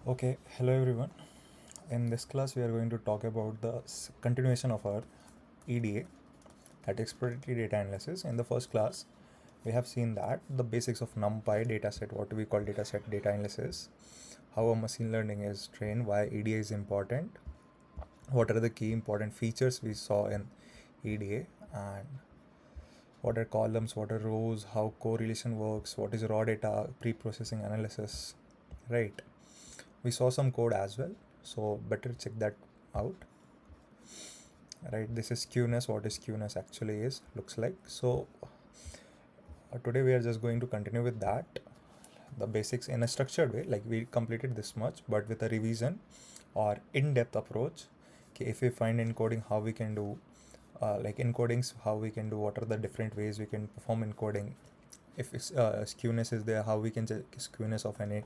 Okay, hello everyone. In this class, we are going to talk about the continuation of our EDA at Exploratory Data Analysis. In the first class, we have seen that the basics of NumPy dataset, what we call dataset data analysis, how a machine learning is trained, why EDA is important, what are the key important features we saw in EDA, and what are columns, what are rows, how correlation works, what is raw data pre-processing analysis, right? We saw some code as well, so better check that out. Right, this is skewness. What is skewness actually is looks like. So today we are just going to continue with that, the basics in a structured way, like we completed this much, but with a revision or in-depth approach. Okay, if we find encoding, how we can do like encodings, how we can do, what are the different ways we can perform encoding. If it's, skewness is there, how we can check skewness of any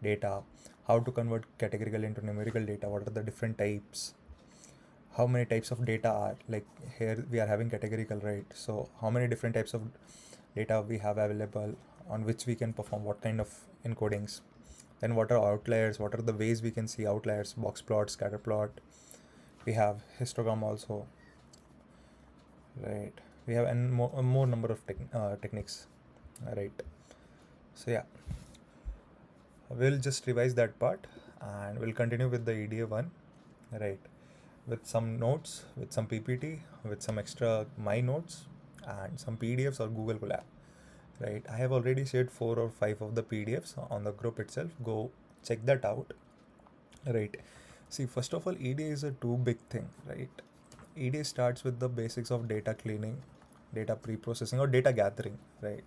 data, how to convert categorical into numerical data, what are the different types, how many types of data are, like here we are having categorical, right? So how many different types of data we have available on which we can perform what kind of encodings. Then what are outliers, what are the ways we can see outliers, box plot, scatter plot. We have histogram also, right? We have a more number of techniques, right? So yeah, we'll just revise that part and we'll continue with the EDA one, right? With some notes, with some PPT, with some extra my notes and some PDFs or Google Colab, right? I have already shared 4 or 5 of the PDFs on the group itself. Go check that out, right? See, first of all, EDA is a too big thing, right? EDA starts with the basics of data cleaning, data pre-processing or data gathering, right?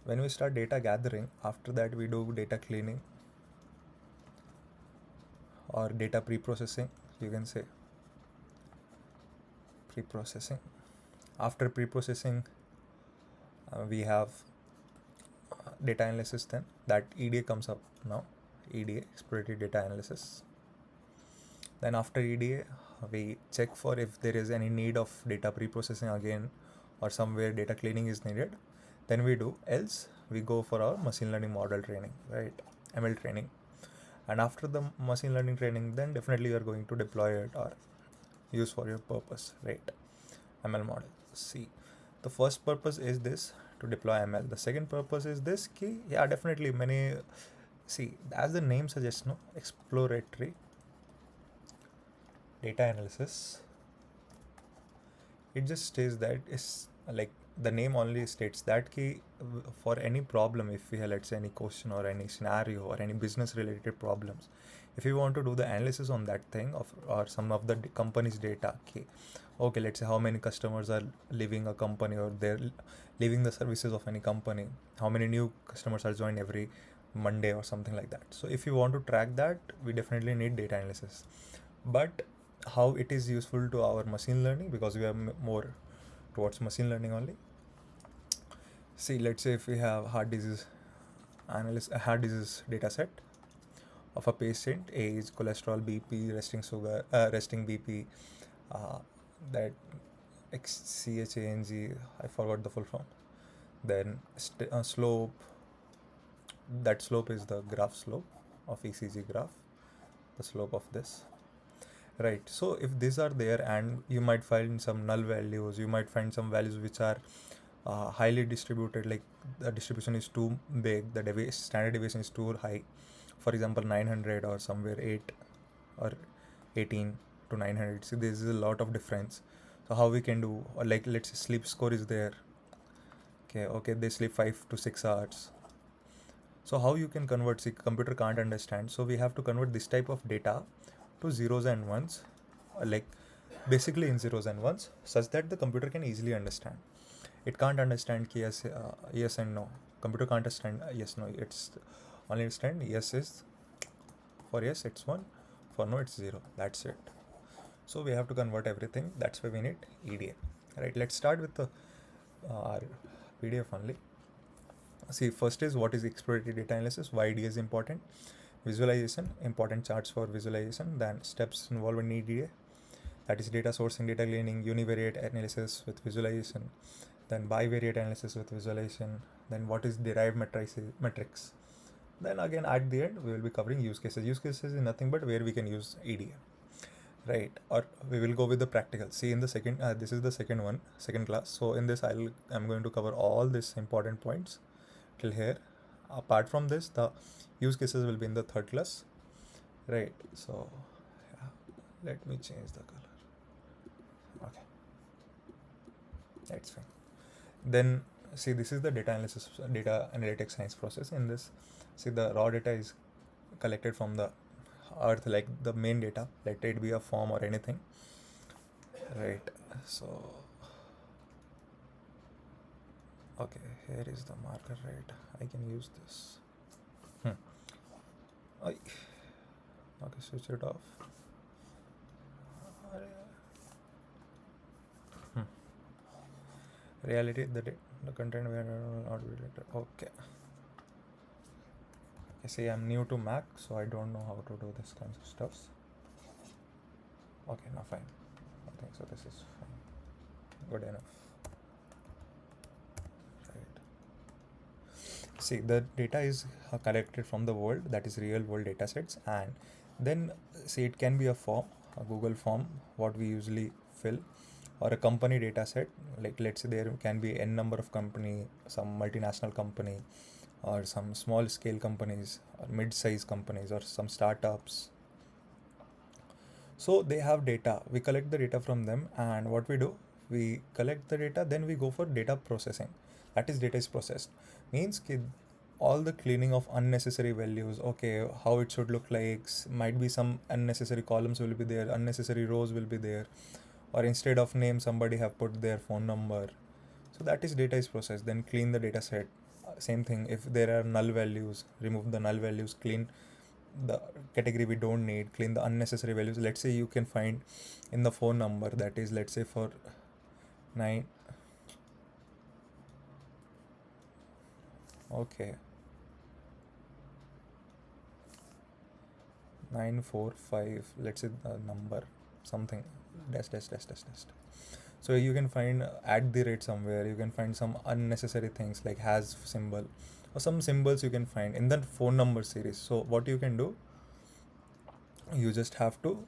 When we start data gathering, after that we do data cleaning or data pre-processing, you can say pre-processing. After pre-processing, we have data analysis. Then that EDA comes up now, EDA, Exploratory Data Analysis. Then after EDA, we check for if there is any need of data pre-processing again or somewhere data cleaning is needed. Then we do, else we go for our machine learning model training, right? ML training. And after the machine learning training, then definitely you are going to deploy it or use for your purpose, right? ML model. See, the first purpose is this, to deploy ML. The second purpose is this key. Yeah, definitely many. See, as the name suggests, no, exploratory data analysis. It just says that is like the name only states that key for any problem. If we have, let's say, any question or any scenario or any business related problems, if you want to do the analysis on that thing of or some of the company's data, okay, let's say how many customers are leaving a company or they're leaving the services of any company, how many new customers are joined every Monday or something like that. So if you want to track that, we definitely need data analysis. But how it is useful to our machine learning, because we are more towards machine learning only. See, let's say if we have heart disease analysis, a heart disease data set of a patient, age, cholesterol, BP, resting sugar, resting BP, that CHANG, I forgot the full form. Then slope, that slope is the graph slope of ECG graph, the slope of this, right? So if these are there, and you might find some null values, you might find some values which are highly distributed, like the distribution is too big, the standard deviation is too high, for example 900 or somewhere 8 or 18 to 900. See, this is a lot of difference. So how we can do, or like let's say sleep score is there, okay, they sleep 5 to 6 hours. So how you can convert, see, computer can't understand, so we have to convert this type of data to zeros and ones, like basically in zeros and ones, such that the computer can easily understand. It can't understand yes and no. Computer can't understand yes, no. It's only understand yes is for yes it's 1, for no it's 0. That's it. So we have to convert everything. That's why we need EDA. Right. Let's start with the our PDF only. See, first is what is exploratory data analysis, why EDA is important, visualization, important charts for visualization, then steps involved in EDA, that is data sourcing, data cleaning, univariate analysis with visualization, then bivariate analysis with visualization, then what is derived metrics, Then again at the end we will be covering use cases. Use cases is nothing but where we can use EDA, right? Or we will go with the practical. See, in the second this is the second one, second class. So in this I'm going to cover all these important points till here. Apart from this, the use cases will be in the third class, right? So yeah, let me change the color. Okay, that's fine. Then see, this is the data analysis, data analytics science process. In this, see, the raw data is collected from the earth, like the main data, let it be a form or anything, right? So okay, here is the marker, right? I can use this. Okay, switch it off. Reality, the content we are not related. Okay. I see, I'm new to Mac, so I don't know how to do this kinds of stuffs. Okay, now fine. I think so. This is fine. Good enough. Right. See, the data is collected from the world, that is real world data sets, and then see, it can be a form, a Google form, what we usually fill, or a company data set. Like let's say there can be n number of company, some multinational company, or some small scale companies, or mid-size companies, or some startups. So they have data, we collect the data from them, and what we do, we collect the data, then we go for data processing. That is, data is processed, means all the cleaning of unnecessary values. Okay, how it should look like, might be some unnecessary columns will be there, unnecessary rows will be there, or instead of name somebody have put their phone number. So that is, data is processed. Then clean the data set. Same thing, if there are null values, remove the null values, clean the category we don't need, clean the unnecessary values. Let's say you can find in the phone number, that is, let's say for 9, okay, 945, let's say the number something dash dash dash dash dash. So you can find at the rate somewhere, you can find some unnecessary things like has symbol, or some symbols you can find in that phone number series. So what you can do, you just have to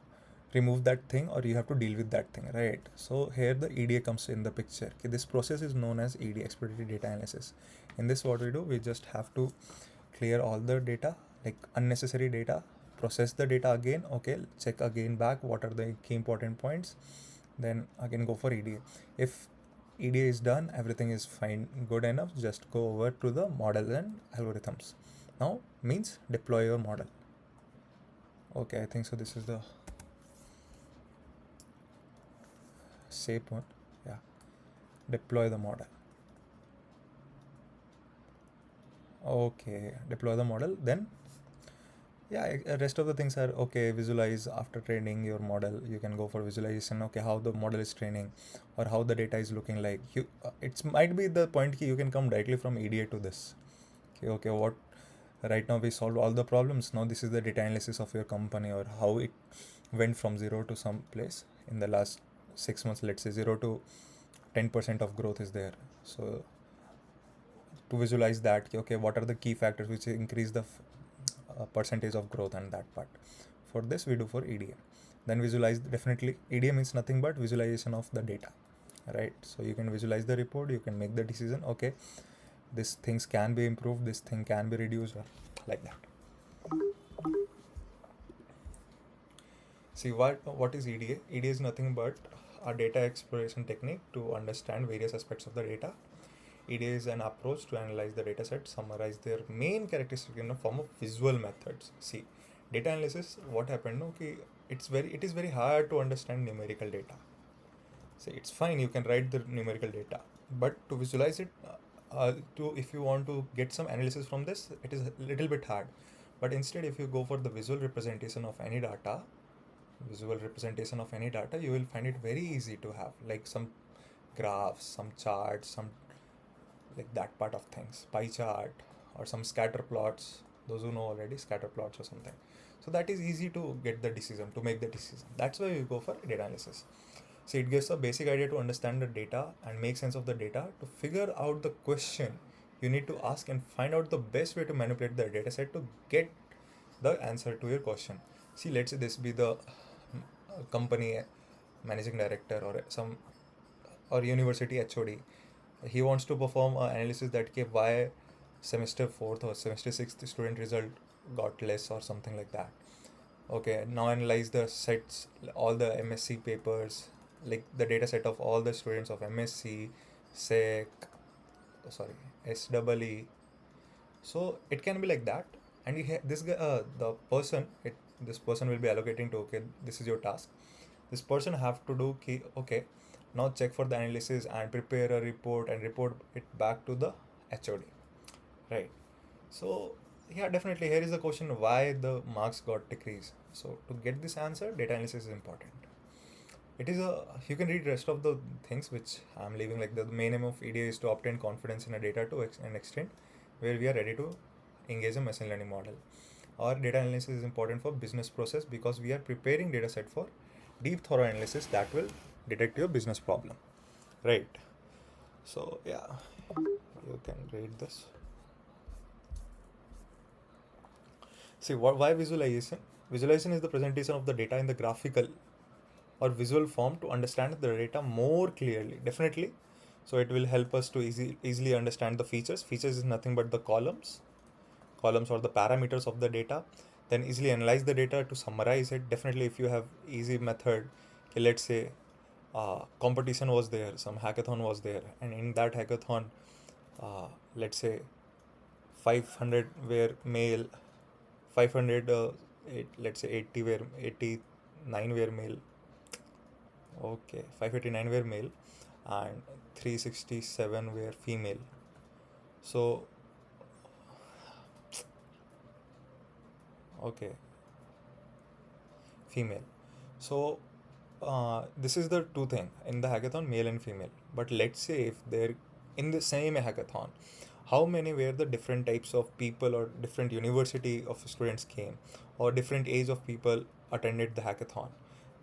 remove that thing, or you have to deal with that thing, right? So here the EDA comes in the picture. Okay, this process is known as EDA, Exploratory Data Analysis. In this, what we do, we just have to clear all the data, like unnecessary data, process the data again, okay, check again back what are the key important points, then again go for EDA. If EDA is done, everything is fine, good enough, just go over to the model and algorithms. Now means deploy your model. Okay, I think so. This is the shape one. Yeah, deploy the model. Okay, deploy the model. Then yeah, rest of the things are okay. Visualize after training your model. You can go for visualization. Okay, how the model is training, or how the data is looking like. You it might be the point key, you can come directly from EDA to this. Okay, what right now we solved all the problems. Now this is the data analysis of your company, or how it went from 0 to some place in the last 6 months. Let's say 0 to 10% of growth is there. So to visualize that, okay, what are the key factors which increase the percentage of growth and that part. For this we do for EDA. Then visualize, definitely EDA means nothing but visualization of the data, right? So you can visualize the report, you can make the decision, okay, this things can be improved, this thing can be reduced, or like that. See, what is EDA? EDA is nothing but a data exploration technique to understand various aspects of the data. EDA is an approach to analyze the data set, summarize their main characteristics in a form of visual methods. See, data analysis, what happened? Okay, it is very hard to understand numerical data. See, it's fine, you can write the numerical data, but to visualize it, if you want to get some analysis from this, it is a little bit hard. But instead, if you go for the visual representation of any data, you will find it very easy to have, like some graphs, some charts, some like that part of things, pie chart, or some scatter plots, those who know already, scatter plots or something. So that is easy to get the decision, to make the decision. That's why we go for data analysis. So it gives a basic idea to understand the data and make sense of the data, to figure out the question you need to ask and find out the best way to manipulate the dataset to get the answer to your question. See, let's say this be the company managing director or some or university HOD. He wants to perform an analysis that why semester 4th or semester 6th student result got less or something like that. Okay, now analyze the sets, all the MSc papers, like the data set of all the students of MSc, SEC, sorry, SEE. So it can be like that, and this guy, this person will be allocating to, okay, this is your task. This person have to do key, okay, now check for the analysis and prepare a report and report it back to the HOD, right? So yeah, definitely here is the question why the marks got decreased. So to get this answer, data analysis is important. It is you can read rest of the things which I'm leaving, like the main aim of EDA is to obtain confidence in a data to an extent where we are ready to engage a machine learning model. Our data analysis is important for business process because we are preparing data set for deep thorough analysis that will detect your business problem, right? So yeah, you can read this. See, why visualization? Visualization is the presentation of the data in the graphical or visual form to understand the data more clearly. Definitely. So it will help us to easily understand the features. Features is nothing but the columns or the parameters of the data. Then easily analyze the data to summarize it. Definitely, if you have easy method, okay, let's say competition was there, some hackathon was there, and in that hackathon, let's say 500 were male, 500 let's say 80 were 89 were male. Okay, 589 were male and 367 were female. So okay, female. So this is the two thing in the hackathon, male and female. But let's say if they're in the same hackathon, how many were the different types of people or different university of students came, or different age of people attended the hackathon?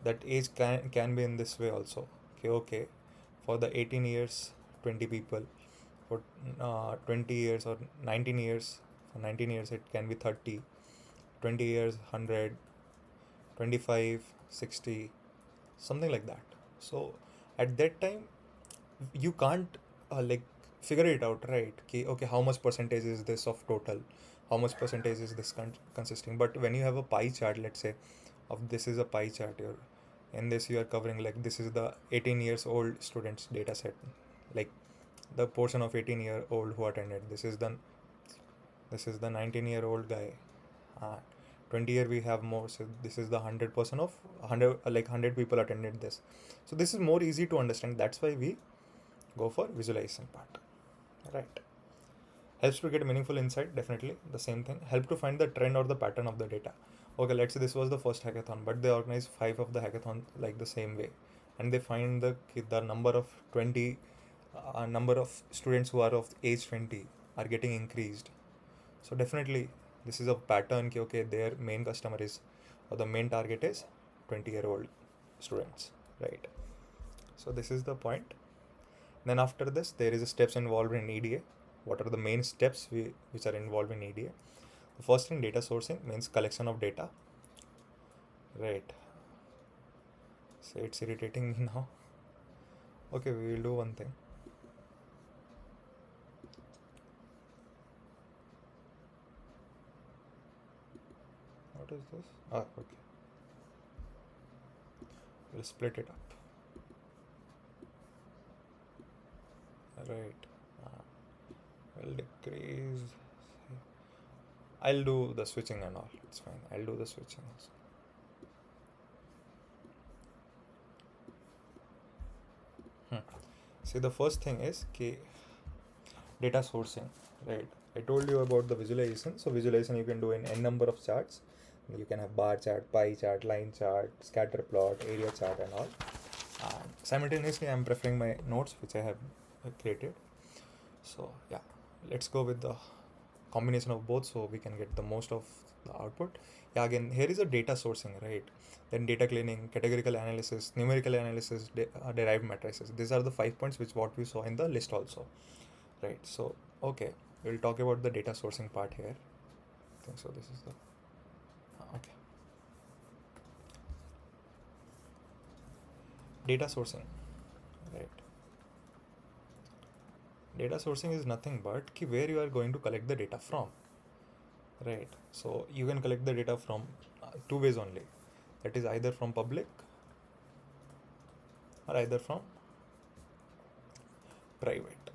That age can be in this way also. Okay, for the 18 years, 20 people. For 20 years or 19 years, for 19 years it can be 30. 20 years 100, 25, 60, something like that. So at that time you can't like figure it out, right? Okay, how much percentage is this of total, how much percentage is this consisting. But when you have a pie chart, let's say of this is a pie chart here, in this you are covering, like this is the 18 years old students data set, like the portion of 18-year-old who attended, this is the 19-year-old guy. 20 year we have more, so this is the 100% of 100, like 100 people attended this. So this is more easy to understand, that's why we go for visualization part, right? Helps to get meaningful insight. Definitely the same thing, help to find the trend or the pattern of the data. Okay, let's say this was the first hackathon, but they organized 5 of the hackathon like the same way, and they find the number of 20 number of students who are of age 20 are getting increased. So definitely this is a pattern. Okay, their main customer is, or the main target is 20-year-old students, right? So this is the point. Then after this there is a steps involved in EDA. What are the main steps which are involved in EDA? The first thing, data sourcing, means collection of data, right? So it's irritating me now. Okay, we will do one thing. What is this? Okay. We'll split it up. Right. We'll decrease. I'll do the switching and all. It's fine. I'll do the switching also. See, the first thing is data sourcing, right? I told you about the visualization. So visualization you can do in n number of charts. You can have bar chart, pie chart, line chart, scatter plot, area chart and all. And simultaneously I'm preferring my notes which I have created. So yeah, let's go with the combination of both so we can get the most of the output. Yeah, again here is a data sourcing, right? Then data cleaning, categorical analysis, numerical analysis, derived matrices. These are the 5 points which what we saw in the list also, right? So okay, We'll talk about the data sourcing part here. I think so. This is the okay. Data sourcing, right? Data sourcing is nothing but where you are going to collect the data from, right? So you can collect the data from two ways only. That is either from public or either from private,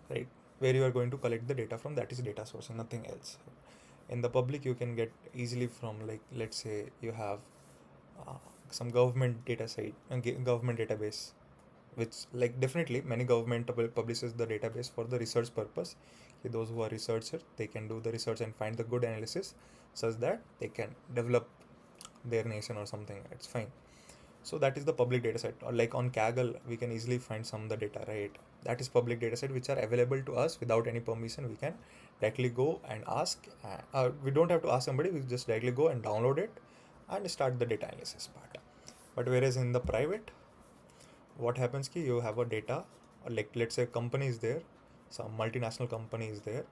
right? Where you are going to collect the data from, that is data sourcing, nothing else. In the public, you can get easily from, like, let's say you have some government data site, government database, which, like, definitely many government publishes the database for the research purpose. Those who are researchers, they can do the research and find the good analysis such that they can develop their nation or something. It's fine. So that is the public dataset. Or like on Kaggle, we can easily find some of the data, right? That is public dataset which are available to us without any permission. We can directly go and ask. We don't have to ask somebody. We just directly go and download it and start the data analysis part. But whereas in the private, what happens ki you have a data, or like let's say a company is there, some multinational company is there.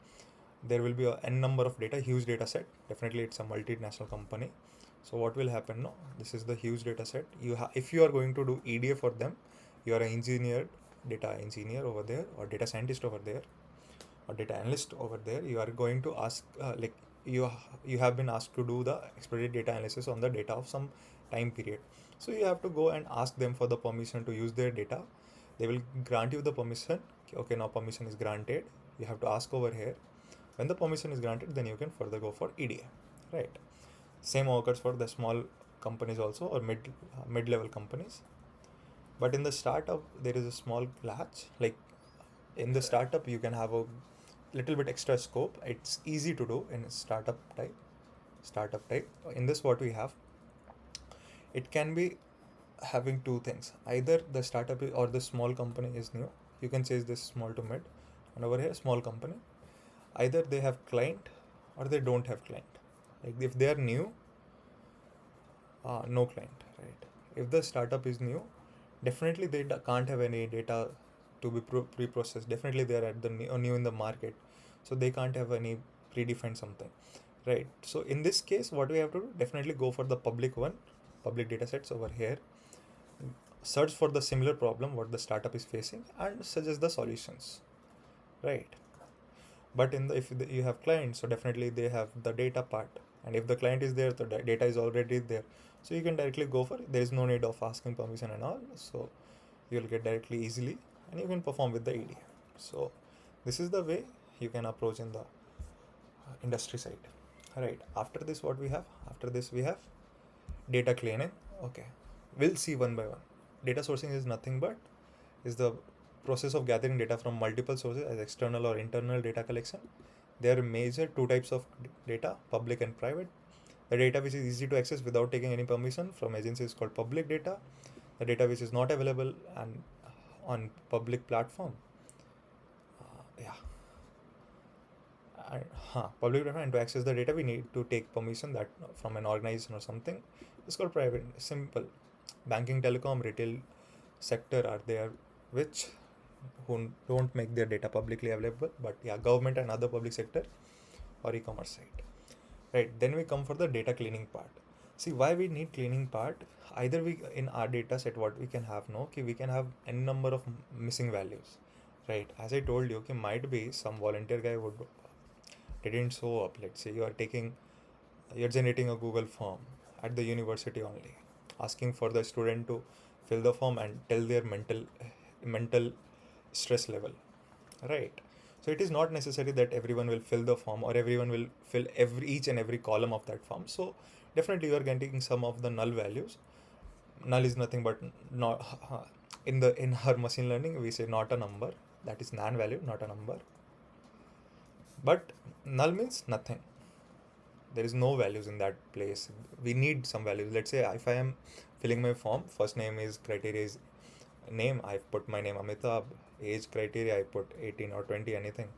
There will be a n number of data, huge data set. Definitely it's a multinational company. So what will happen now? This is the huge data set. If you are going to do EDA for them, you are an engineer, data engineer over there, or data scientist over there, or data analyst over there. You are going to ask, you have been asked to do the exploratory data analysis on the data of some time period. So you have to go and ask them for the permission to use their data. They will grant you the permission. Okay, now permission is granted. You have to ask over here. When the permission is granted, then you can further go for EDA, right? Same occurs for the small companies also, or mid-level companies. But in the startup, there is a small latch. Like in the startup, you can have a little bit extra scope. It's easy to do in startup type. In this, what we have, it can be having two things. Either the startup or the small company is new. You can change this small to mid, and over here small company. Either they have client or they don't have client. Like if they are new, no client, right? If the startup is new, definitely they can't have any data to be pre-processed. Definitely they are at the new in the market, so they can't have any predefined something, right? So in this case, what we have to do, definitely go for the public one, public data sets over here, search for the similar problem what the startup is facing and suggest the solutions, right? But if you have clients, so definitely they have the data part, and if the client is there, the data is already there, so you can directly go for it. There is no need of asking permission and all, so you'll get directly easily and you can perform with the EDA. So this is the way you can approach in the industry side, right? After this, what we have? After this, we have data cleaning. Okay, we'll see one by one. Data sourcing is nothing but is the process of gathering data from multiple sources as external or internal data collection. There are major two types of data, public and private. The data which is easy to access without taking any permission from agencies is called public data. The data which is not available and on public platform, public platform, and to access the data we need to take permission that from an organization or something. It's called private. Simple. Banking, telecom, retail sector are there which who don't make their data publicly available, but government and other public sector or e-commerce site, right? Then we come for the data cleaning part. See why we need cleaning part. Either we, in our data set, what we can have, we can have n number of missing values, right? As I told you, might be some volunteer guy didn't show up. Let's say you're generating a Google form at the university only, asking for the student to fill the form and tell their mental stress level, right? So it is not necessary that everyone will fill the form or everyone will fill each and every column of that form. So definitely you are getting some of the null values. Null is nothing but not in our machine learning we say not a number, that is nan value, not a number. But null means nothing. There is no values in that place. We need some values. Let's say if I am filling my form, first name is criteria is name, I put my name Amitabh. Age criteria, I put 18 or 20, anything.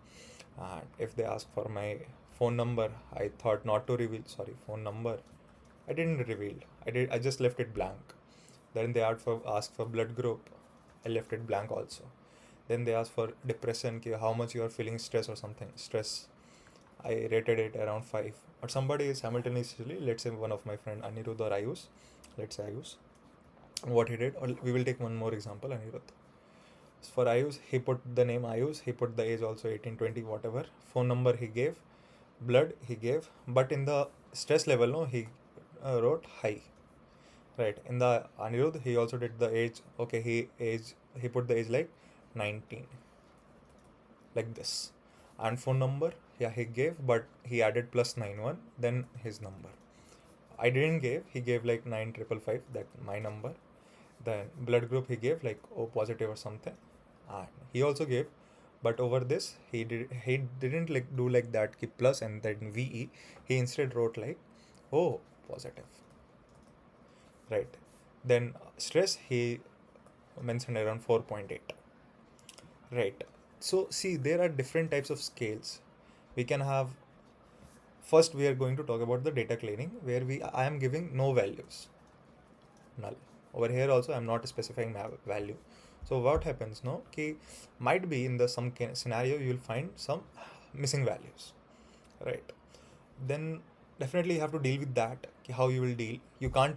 If they ask for my phone number, I thought not to reveal. Sorry, phone number, I didn't reveal. I just left it blank. Then they ask for blood group, I left it blank also. Then they ask for depression, how much you are feeling stress or something. Stress, I rated it around 5. But somebody is simultaneously, let's say one of my friend Anirudh or Ayush, let's say Ayush, what he did, or we will take one more example, Anirudh. For Ayush, he put the name Ayush, he put the age also 18, 20, whatever. Phone number he gave, blood he gave, but in the stress level, no, he wrote high. Right. In the Anirudh, he also did the age. Okay, he put the age like 19, like this, and phone number, yeah, he gave, but he added +91, then his number. I didn't give. He gave like 9555, that my number. Then blood group he gave like O positive or something, and he also gave, but over this he didn't like do like that ki plus and then VE. He instead wrote like O positive. Right. Then stress he mentioned around 4.8. Right. So see, there are different types of scales. We can have, first we are going to talk about the data cleaning, where I am giving no values, null. Over here also I'm not specifying value. So what happens, no, ki might be in the some scenario you will find some missing values, right? Then definitely you have to deal with that. How you will deal? You can't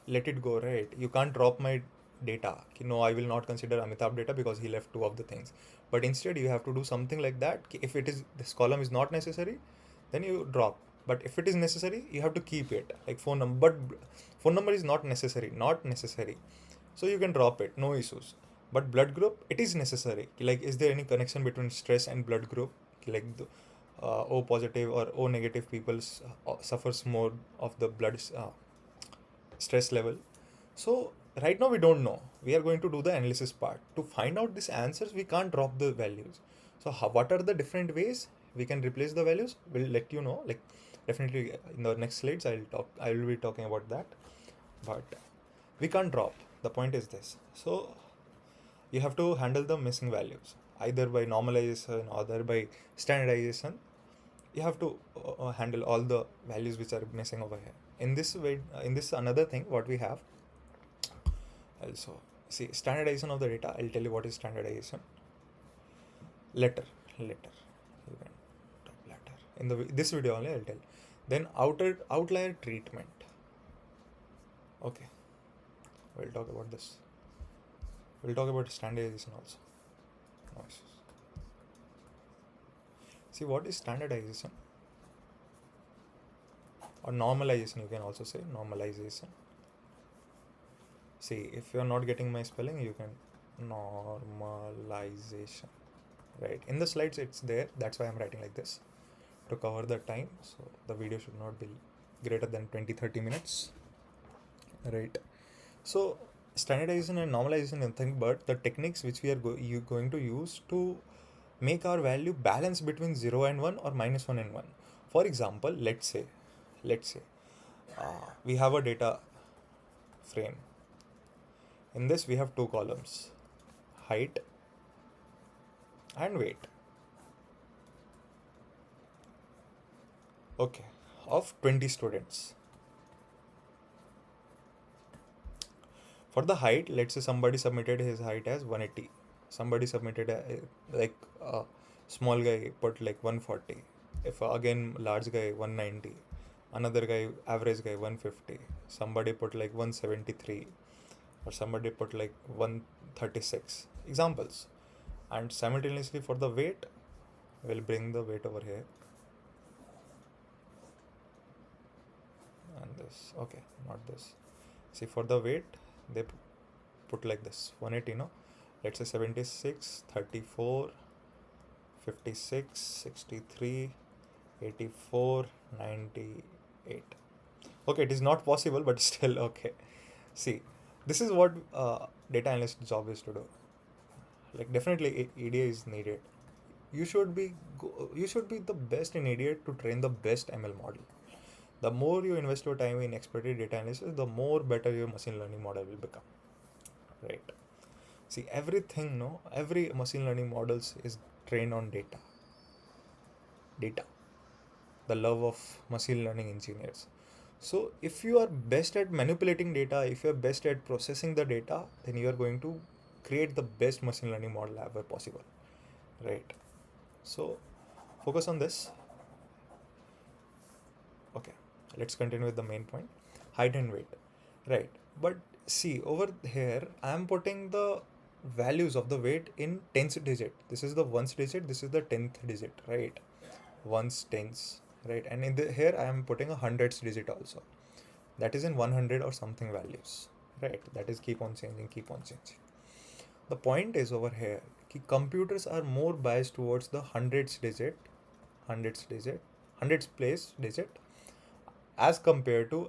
let it go, right? You can't drop my data. No, I will not consider Amitabh data because he left 2 of the things. But instead you have to do something like that. If it is, this column is not necessary, then you drop. But if it is necessary, you have to keep it. Like phone number, but phone number is not necessary, So you can drop it, no issues. But blood group, it is necessary. Like, is there any connection between stress and blood group? Like the O positive or O negative people suffers more of the blood stress level. So right now we don't know. We are going to do the analysis part. To find out these answers, we can't drop the values. So what are the different ways we can replace the values? We'll let you know. Like definitely in the next slides, I will be talking about that. But we can't drop. The point is this. So you have to handle the missing values either by normalization or by standardization. You have to handle all the values which are missing over here. In this way, in this another thing, what we have also, see, standardization of the data. I'll tell you what is standardization. Letter, you can type letter in this video only. I'll tell. Then outlier treatment. Okay, we'll talk about this. We'll talk about standardization also. Nice. See, what is standardization or normalization? You can also say normalization. See, if you're not getting my spelling, you can normalization. Right, in the slides it's there, that's why I'm writing like this to cover the time, so the video should not be greater than 20-30 minutes. Right, so standardization and normalization, nothing but the techniques which we are going to use to make our value balance between 0 and 1 or -1 and 1. For example, let's say we have a data frame. In this we have 2 columns, height and weight. Okay, of 20 students. For the height, let's say somebody submitted his height as 180. Somebody submitted small guy put like 140. If again large guy 190. Another guy, average guy 150. Somebody put like 173. Or somebody put like 136. Examples. And simultaneously for the weight, we'll bring the weight over here. And this, okay, not this. See, for the weight, they put like this 180, no? Let's say 76, 34, 56, 63, 84, 98. Okay, it is not possible, but still okay. See, this is what data analyst job is to do. Like definitely EDA is needed. You should be the best in EDA to train the best ML model. The more you invest your time in exploratory data analysis, the more better your machine learning model will become. Right. See, every machine learning models is trained on data. The love of machine learning engineers. So if you are best at manipulating data, if you are best at processing the data, then you are going to create the best machine learning model ever possible, right? So focus on this. Okay, let's continue with the main point, height and weight, right? But see over here, I am putting the values of the weight in tens digit. This is the ones digit, this is the 10th digit, right? Ones, tens, right? And in the here I am putting a hundreds digit also. That is in 100 or something values, right? That is keep on changing, keep on changing. The point is over here, computers are more biased towards the hundreds digit, hundreds place digit as compared to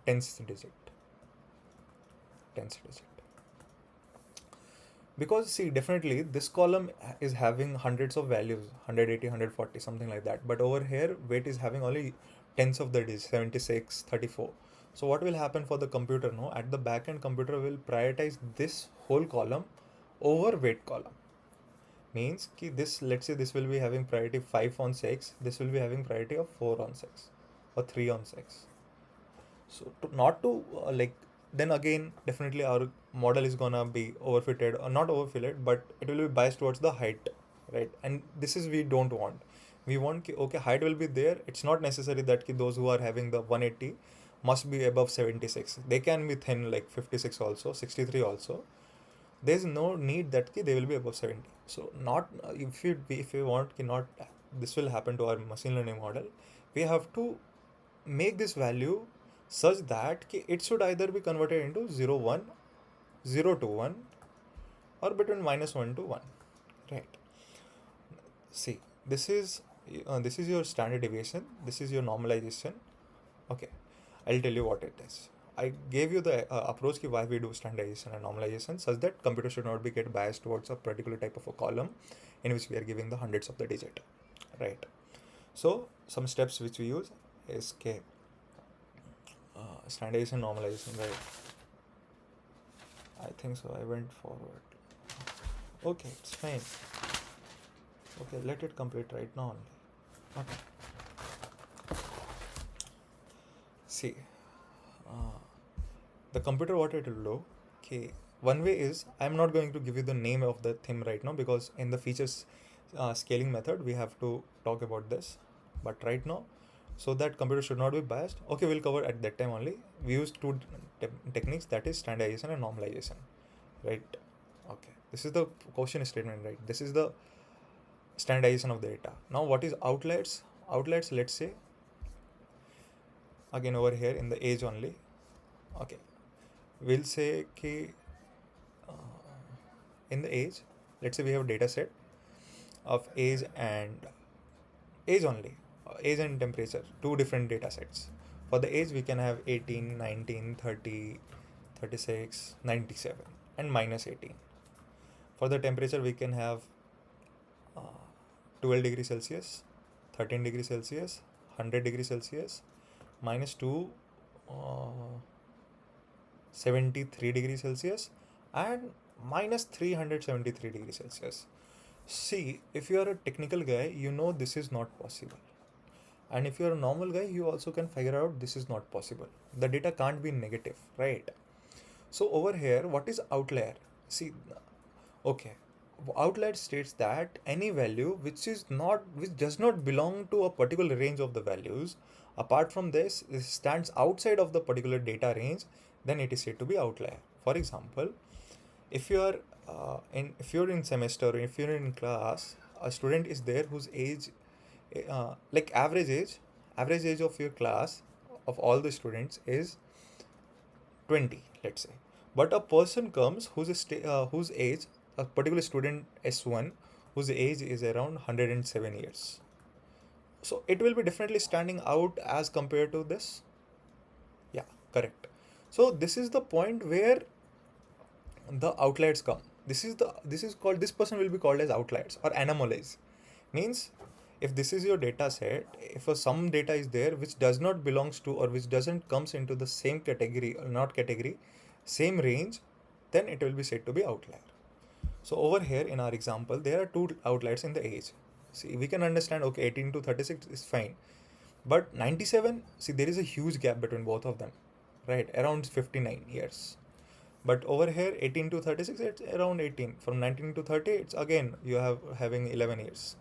tens digit. Because see, definitely this column is having hundreds of values, 180, 140, something like that. But over here, weight is having only tens of the digits, 76, 34. So what will happen for the computer? No, at the back end, computer will prioritize this whole column over weight column. Means ki this, let's say this will be having priority 5 on 6, this will be having priority of 4 on 6 or 3 on 6. So then again, definitely our model is gonna be overfitted, or not overfitted, but it will be biased towards the height, right? And this is we don't want. We want okay, height will be there. It's not necessary that those who are having the 180 must be above 76. They can be thin like 56 also, 63 also. There's no need that they will be above 70. So not if you want not this will happen to our machine learning model, we have to make this value such that it should either be converted into 0, 1, 0 to 1, or between -1 to 1, right? See, this is your standard deviation, this is your normalization. Okay, I'll tell you what it is. I gave you the approach why we do standardization and normalization, such that computer should not be get biased towards a particular type of a column in which we are giving the hundreds of the digit, right? So some steps which we use is standardization, normalization, right? I think so. I went forward. Okay, it's fine. Okay, let it complete right now only. Okay. See, the computer what it will do. Okay, one way is I'm not going to give you the name of the theme right now because in the features scaling method we have to talk about this. But right now, so that computer should not be biased. Okay, we'll cover at that time only. We use two techniques, that is standardization and normalization, right? Okay, this is the question statement, right? This is the standardization of the data. Now what is outliers? Outliers, let's say again over here in the age only. Okay, we'll say in the age, let's say we have a data set of age only, age and temperature, two different data sets. For the age we can have 18, 19, 30, 36, 97 and -18. For the temperature we can have 12 degrees Celsius, 13 degrees Celsius, 100 degrees Celsius, -2, 73 degrees Celsius and -373 degrees Celsius. See, if you are a technical guy, you know this is not possible. And if you are a normal guy, you also can figure out this is not possible. The data can't be negative, right? So over here, what is outlier? See, okay, outlier states that any value which does not belong to a particular range of the values, apart from this, stands outside of the particular data range, then it is said to be outlier. For example, if you are if you're in semester or if you're in class, a student is there whose age, like average age of your class of all the students is 20, let's say. But a person comes whose age, a particular student S1, whose age is around 107 years. So it will be definitely standing out as compared to this. Yeah, correct. So this is the point where the outliers come. This person will be called as outliers or anomalies. Means if this is your data set, if some data is there which does not belongs to or which doesn't comes into the same category or not category, same range, then it will be said to be outlier. So over here in our example, there are two outliers in the age. See, we can understand, okay, 18 to 36 is fine. But 97, see, there is a huge gap between both of them. right? Around 59 years. But over here, 18 to 36, it's around 18. From 19 to 30, it's again, you have having 11 years.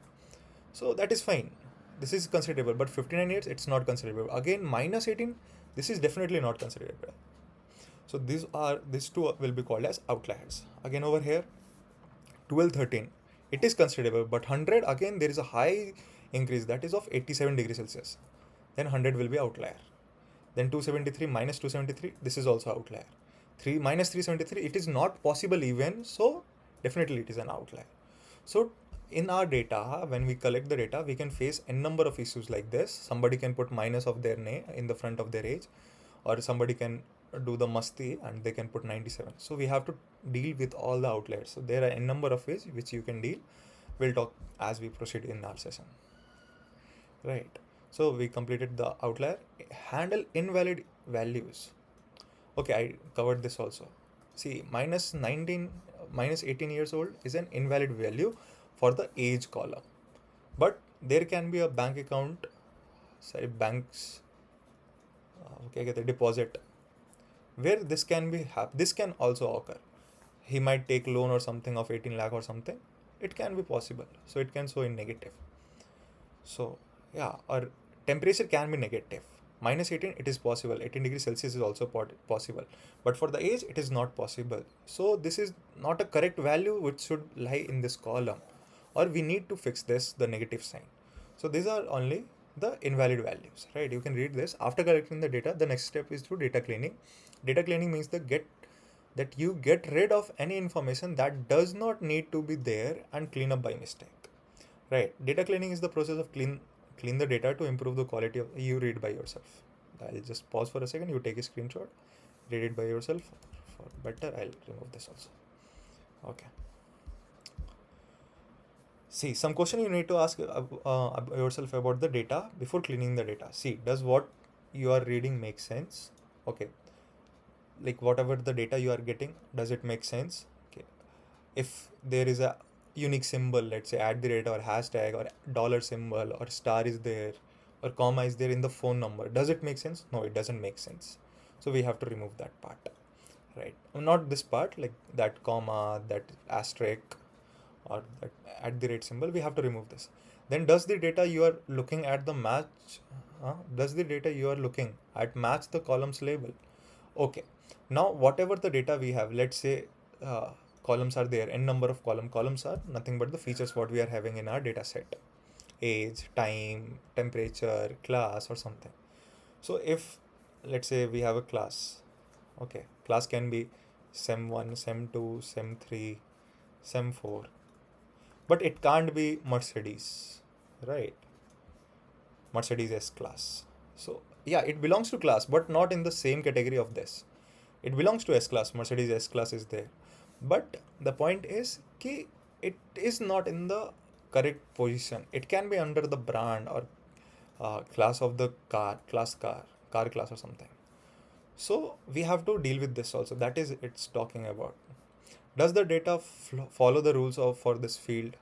So that is fine. This is considerable, but 59 years, it's not considerable. Again, minus 18, this is definitely not considerable. So these two will be called as outliers. Again over here, 12, 13, it is considerable, but 100, again, there is a high increase, that is of 87 degrees Celsius. Then 100 will be outlier. Then 273 minus 273, this is also outlier. 3 minus 373, it is not possible even, so definitely it is an outlier. So in our data, when we collect the data, we can face n number of issues like this. Somebody can put minus of their name in the front of their age, or somebody can do the masti and they can put 97. So we have to deal with all the outliers. So there are n number of ways which you can deal. We'll talk as we proceed in our session. Right. So we completed the outlier. Handle invalid values. Okay, I covered this also. See, minus 19, minus 18 years old is an invalid value for the age column. But there can be a bank account, say banks, okay, the deposit, where this can be this can also occur. He might take loan or something of 18 lakh or something. It can be possible. So it can show in negative. So yeah, or temperature can be negative. Minus 18, it is possible. 18 degrees Celsius is also possible. But for the age, it is not possible. So this is not a correct value which should lie in this column. Or we need to fix this, the negative sign. So these are only the invalid values, right? You can read this. After collecting the data, the next step is through data cleaning. Data cleaning means that you get rid of any information that does not need to be there and clean up by mistake, right? Data cleaning is the process of clean the data to improve the quality of you read by yourself. I'll just pause for a second. You take a screenshot, read it by yourself. For better, I'll remove this also. Okay. See, some question you need to ask yourself about the data before cleaning the data. See, does what you are reading make sense? Okay. Like whatever the data you are getting, does it make sense? Okay. If there is a unique symbol, let's say @ or hashtag or dollar symbol or star is there or comma is there in the phone number, does it make sense? No, it doesn't make sense. So we have to remove that part, right? Not this part, like that comma, that asterisk or that @ symbol, we have to remove this. Then does the data you are looking at the match, does the data you are looking at match the columns label? Okay. Now whatever the data we have, let's say columns are there, n number of columns are nothing but the features what we are having in our data set, age, time, temperature, class or something. So if let's say we have a class, okay, class can be sem1, sem2, sem3, sem4, but it can't be Mercedes, right? Mercedes S class. So yeah, it belongs to class, but not in the same category of this. It belongs to S class, Mercedes S class is there. But the point is that it is not in the correct position. It can be under the brand or class of the car class or something. So we have to deal with this also. That is it's talking about. Does the data follow the rules of for this field?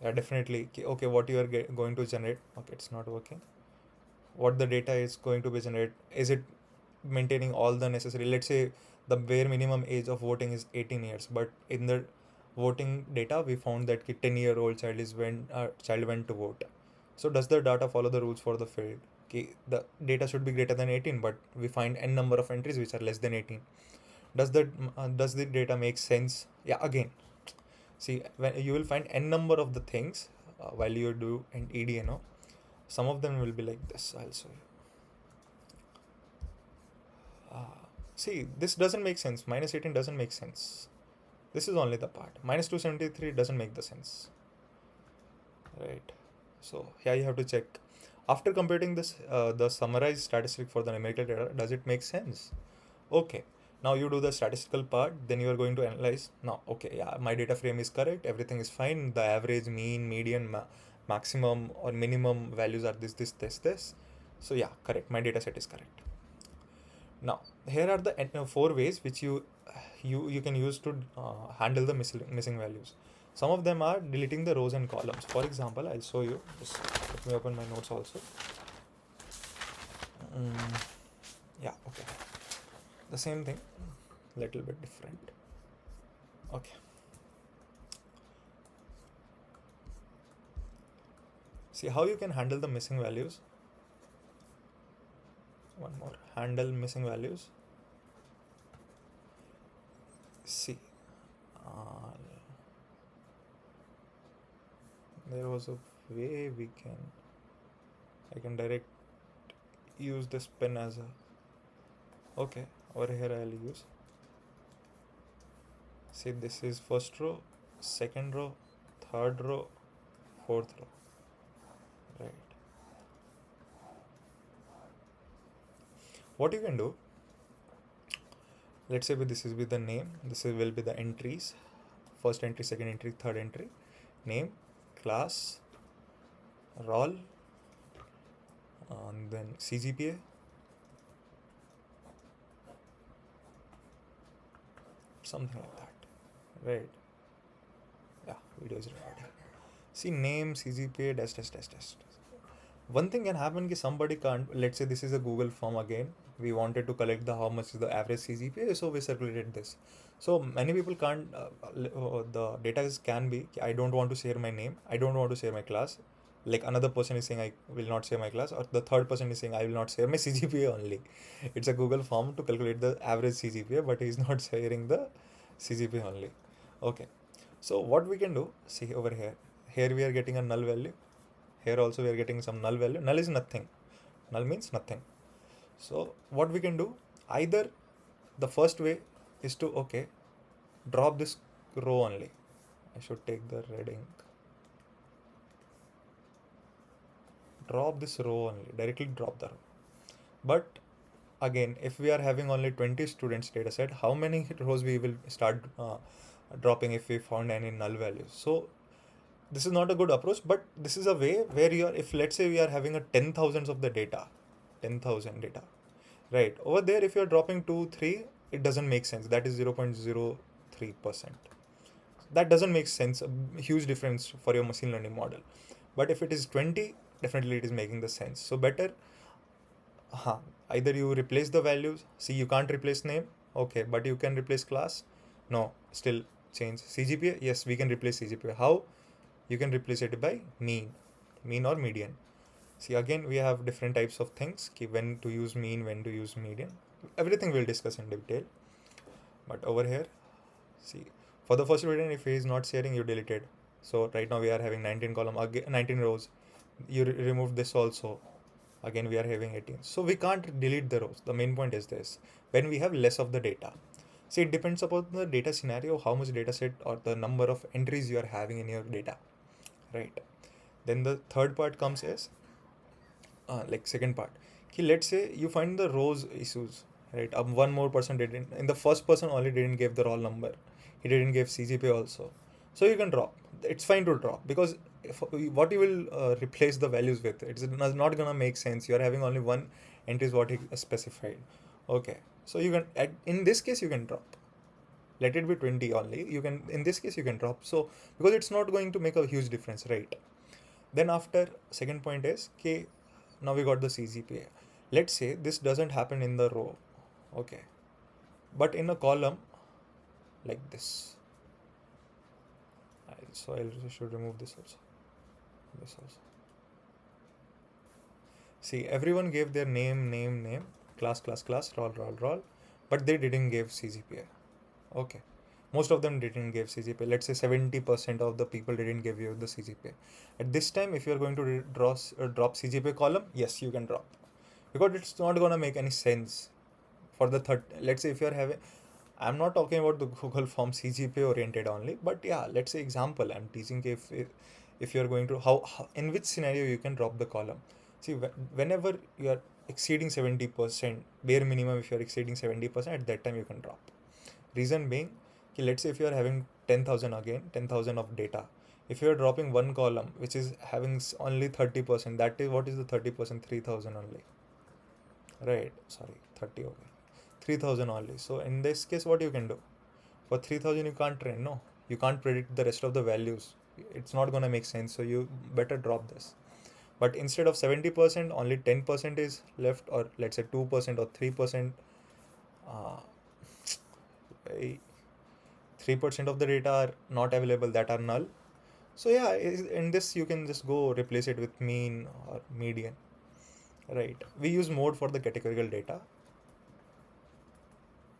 Definitely. Okay, what you are going to generate. Okay, it's not working. What the data is going to be generated, is it maintaining all the necessary, let's say the bare minimum age of voting is 18 years, but in the voting data we found that 10-year-old child went to vote. So does the data follow the rules for the field? The data should be greater than 18, but we find n number of entries which are less than 18. Does the data make sense? Yeah, again, see, when you will find n number of the things while you do an EDA, some of them will be like this. I'll show you. See, this doesn't make sense. Minus 18 doesn't make sense. This is only the part. Minus 273 doesn't make the sense. Right. So here you have to check. After computing this, the summarized statistic for the numerical data, does it make sense? Okay. Now you do the statistical part, then you are going to analyze. Now, okay, yeah, my data frame is correct. Everything is fine. The average, mean, median, maximum or minimum values are this. So yeah, correct. My data set is correct. Now, here are the 4 ways which you can use to handle the missing values. Some of them are deleting the rows and columns. For example, I'll show you. Just let me open my notes also. Yeah, okay. the same thing, little bit different. Okay. See how you can handle the missing values. One more, handle missing values. See, there was a way I can direct use this pen as a, okay, over here I'll use, see this is first row, second row, third row, fourth row, right? What you can do, let's say this is with the name, will be the entries, first entry, second entry, third entry, name, class, role, and then CGPA, something like that, right? Yeah, video is recording. See, name, CGPA, dash. One thing can happen ki somebody can't, let's say this is a Google form again, we wanted to collect the how much is the average CGPA, so we circulated this. So many people can't, the data can be, I don't want to share my name, I don't want to share my class, like another person is saying I will not share my class, or the third person is saying I will not share my CGPA only. It's a Google form to calculate the average CGPA, but he's not sharing the CGPA only. Okay, so what we can do, see over here we are getting a null value, here also we are getting some null value. Null is nothing, null means nothing. So what we can do, either the first way is to, okay, drop this row only. I should take the red ink. Drop this row only, directly drop the row. But again, if we are having only 20 students dataset, how many rows we will start dropping if we found any null values? So this is not a good approach, but this is a way where you are, if let's say we are having a 10,000 of the data, 10,000 data, right? Over there, if you're dropping 2, 3, it doesn't make sense. That is 0.03%. That doesn't make sense, a huge difference for your machine learning model. But if it is 20, definitely it is making the sense. So better, either you replace the values. See, you can't replace name, okay, but you can replace class. No, still change. CGPA, yes, we can replace CGPA. How? You can replace it by mean or median. See, again, we have different types of things, when to use mean, when to use median. Everything we'll discuss in detail. But over here, see, for the first student, if he is not sharing, you delete it. So right now we are having 19 column, again 19 rows. You remove this also. Again, we are having 18. So we can't delete the rows. The main point is this: when we have less of the data. See, it depends upon the data scenario, how much data set or the number of entries you are having in your data, right? Then the third part comes as, like second part. Let's say you find the rows issues, right? One more person didn't, and the first person only didn't give the roll number. He didn't give CGPA also. So you can drop. It's fine to drop, because what you will replace the values with, it's not gonna make sense. You are having only one entry is what he specified. Okay, so you can, in this case you can drop. Let it be 20 only. You can, in this case you can drop. So because it's not going to make a huge difference, right? Then after, second point is, okay, now we got the CGPA. Let's say this doesn't happen in the row, okay, but in a column like this. So I should remove this also. This also. See, everyone gave their name, class, role, but they didn't give CGPA. Okay. Most of them didn't give CGPA. Let's say 70% of the people didn't give you the CGPA. At this time, if you're going to drop CGPA column, yes, you can drop. Because it's not going to make any sense for the third. Let's say if you're having, I'm not talking about the Google form CGPA oriented only, but yeah, let's say example, I'm teaching if you're going to, how in which scenario you can drop the column. See, whenever you are exceeding 70%, bare minimum, if you're exceeding 70%, at that time you can drop. Reason being, let's say if you are having 10,000 again, 10,000 of data, if you are dropping one column which is having only 30%, that is, what is the 30%? 3,000 only, right? Sorry, 30, okay, 3,000 only. So in this case, what you can do, for 3,000 you can't train, no, you can't predict the rest of the values. It's not gonna make sense, so you better drop this. But instead of 70%, only 10% is left, or let's say 2% or 3%, uh, 3% of the data are not available, that are null. So yeah, in this you can just go replace it with mean or median, right? We use mode for the categorical data.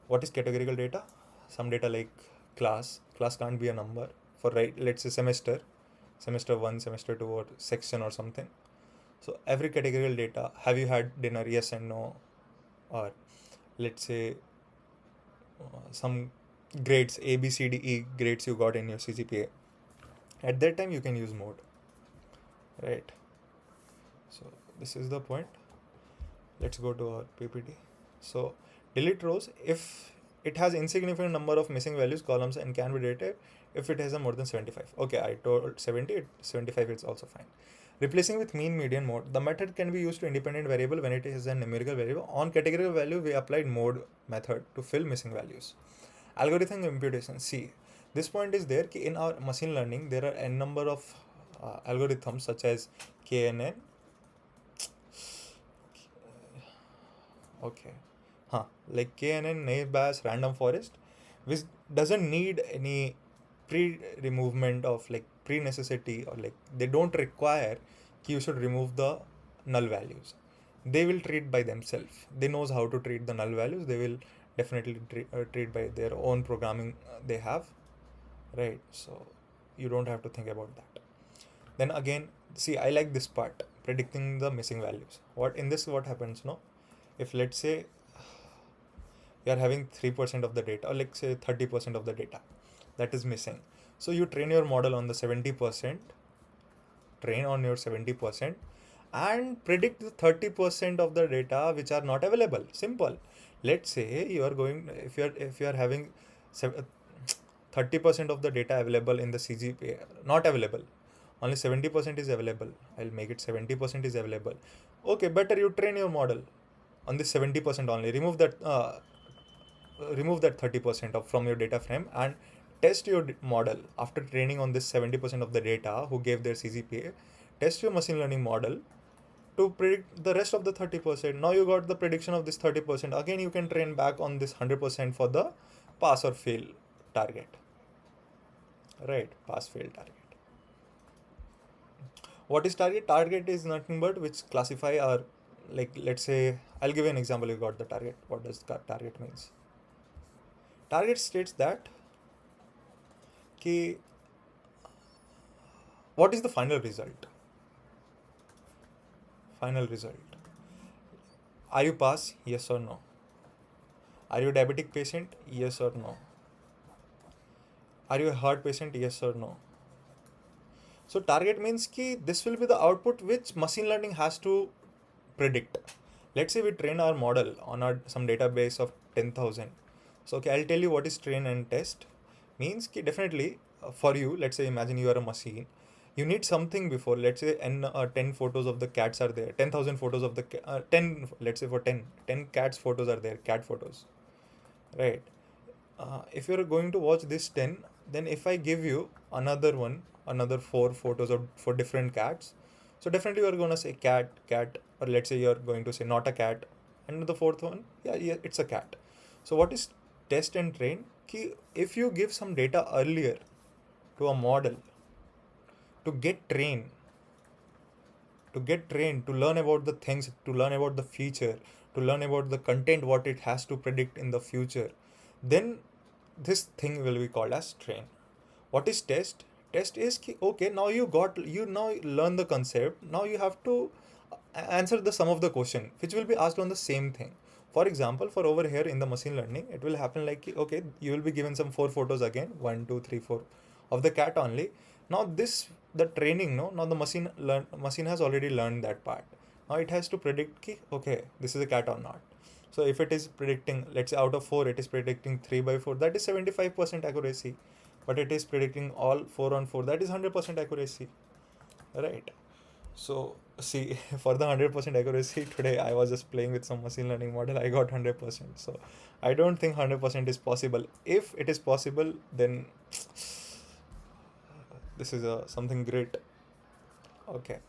What is categorical data? Some data like class can't be a number for, right, let's say semester 1, semester 2, or section or something. So every categorical data, have you had dinner, yes and no, or let's say some grades A B C D E grades you got in your CGPA. At that time you can use mode, right? So this is the point. Let's go to our PPT. So delete rows if it has insignificant number of missing values, columns, and can be deleted if it has a more than 75. Okay, I told 70, 75 is also fine. Replacing with mean median mode. The method can be used to independent variable when it is a numerical variable. On categorical value, we applied mode method to fill missing values. Algorithm imputation. See, this point is there in our machine learning, there are n number of algorithms such as KNN. Okay. Like KNN, naive Bayes, random forest, which doesn't need any pre-removement of like pre-necessity, or like they don't require you should remove the null values. They will treat by themselves. They knows how to treat the null values. They will definitely treat by their own programming they have, right? So you don't have to think about that. Then again, see, I like this part, predicting the missing values. What happens, no? If let's say you are having 3% of the data, or like say 30% of the data that is missing, so you train your model on the 70%, train on your 70%, and predict the 30% of the data which are not available. Simple. Let's say you are going, if you are having 30% of the data available in the CGPA, not available, only 70% is available. I'll make it 70% is available. Okay, better you train your model on this 70% only. Remove that 30% from your data frame and test your model after training on this 70% of the data who gave their CGPA. Test your machine learning model to predict the rest of the 30%. Now you got the prediction of this 30%. Again, you can train back on this 100% for the pass or fail target. Right, pass fail target. What is target? Target is nothing but which classify our, like, let's say, I'll give you an example. You got the target. What does target means? Target states that what is the final result? Final result. Are you pass? Yes or no? Are you a diabetic patient? Yes or no? Are you a heart patient? Yes or no? So target means this will be the output which machine learning has to predict. Let's say we train our model on some database of 10,000. So okay, I'll tell you what is train and test. Means definitely for you, let's say imagine you are a machine. You need something before, let's say 10 photos of the cats are there, 10,000 photos of the 10, let's say for 10 cats photos are there, cat photos, right? If you're going to watch this 10, then if I give you another 4 photos of for different cats, so definitely you're going to say cat, or let's say you're going to say not a cat, and the fourth one, yeah, it's a cat. So what is test and train? If you give some data earlier to a model to get trained, to learn about the things, to learn about the feature, to learn about the content, what it has to predict in the future, then this thing will be called as train. What is test? Test is okay, now you now learn the concept, now you have to answer the sum of the question which will be asked on the same thing. For example, for over here in the machine learning, it will happen like okay, you will be given some 4 photos again, 1 2 3 4 of the cat only. Now this, the training, no, now the machine has already learned that part. Now it has to predict okay, this is a cat or not. So if it is predicting, let's say out of 4 it is predicting 3 by 4, that is 75% accuracy. But it is predicting all 4 on 4, that is 100% accuracy, right? So see, for the 100% accuracy, today I was just playing with some machine learning model, I got 100%. So I don't think 100% is possible. If it is possible, then this is something great. Okay,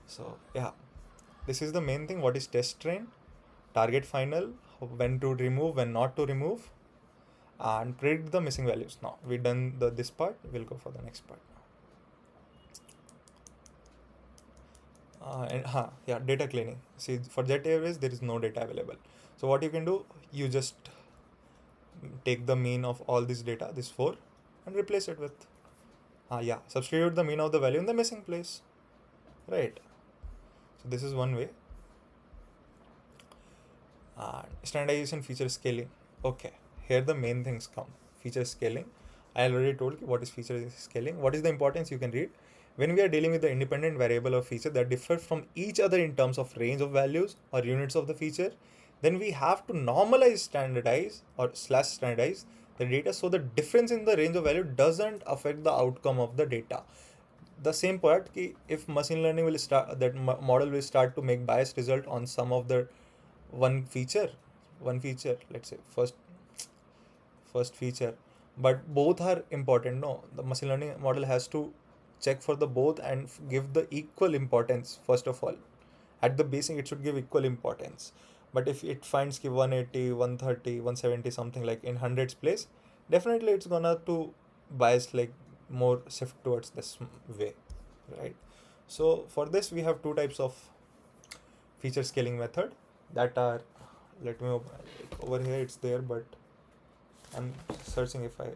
so yeah, this is the main thing. What is test train? target final, when to remove, when not to remove, and predict the missing values. Now we done this part, we'll go for the next part. Yeah, data cleaning. See, for jet airways there is no data available, so what you can do, you just take the mean of all this data, this 4, and replace it with substitute the mean of the value in the missing place, right? So this is one way. Standardization, feature scaling. Okay, here the main things come. Feature scaling, I already told you what is feature scaling. What is the importance? You can read. When we are dealing with the independent variable or feature that differ from each other in terms of range of values or units of the feature, then we have to normalize, standardize or slash standardize the data so the difference in the range of value doesn't affect the outcome of the data. The same part ki if machine learning will start, that model will start to make biased result on some of the one feature, let's say first feature, but both are important. No, the machine learning model has to check for the both and give the equal importance. First of all, at the basic it should give equal importance, but if it finds ki 180, 130, 170 something like in hundreds place, definitely it's gonna to bias like more shift towards this way, right? So for this we have two types of feature scaling method that are, let me open, over here it's there, but I'm searching if I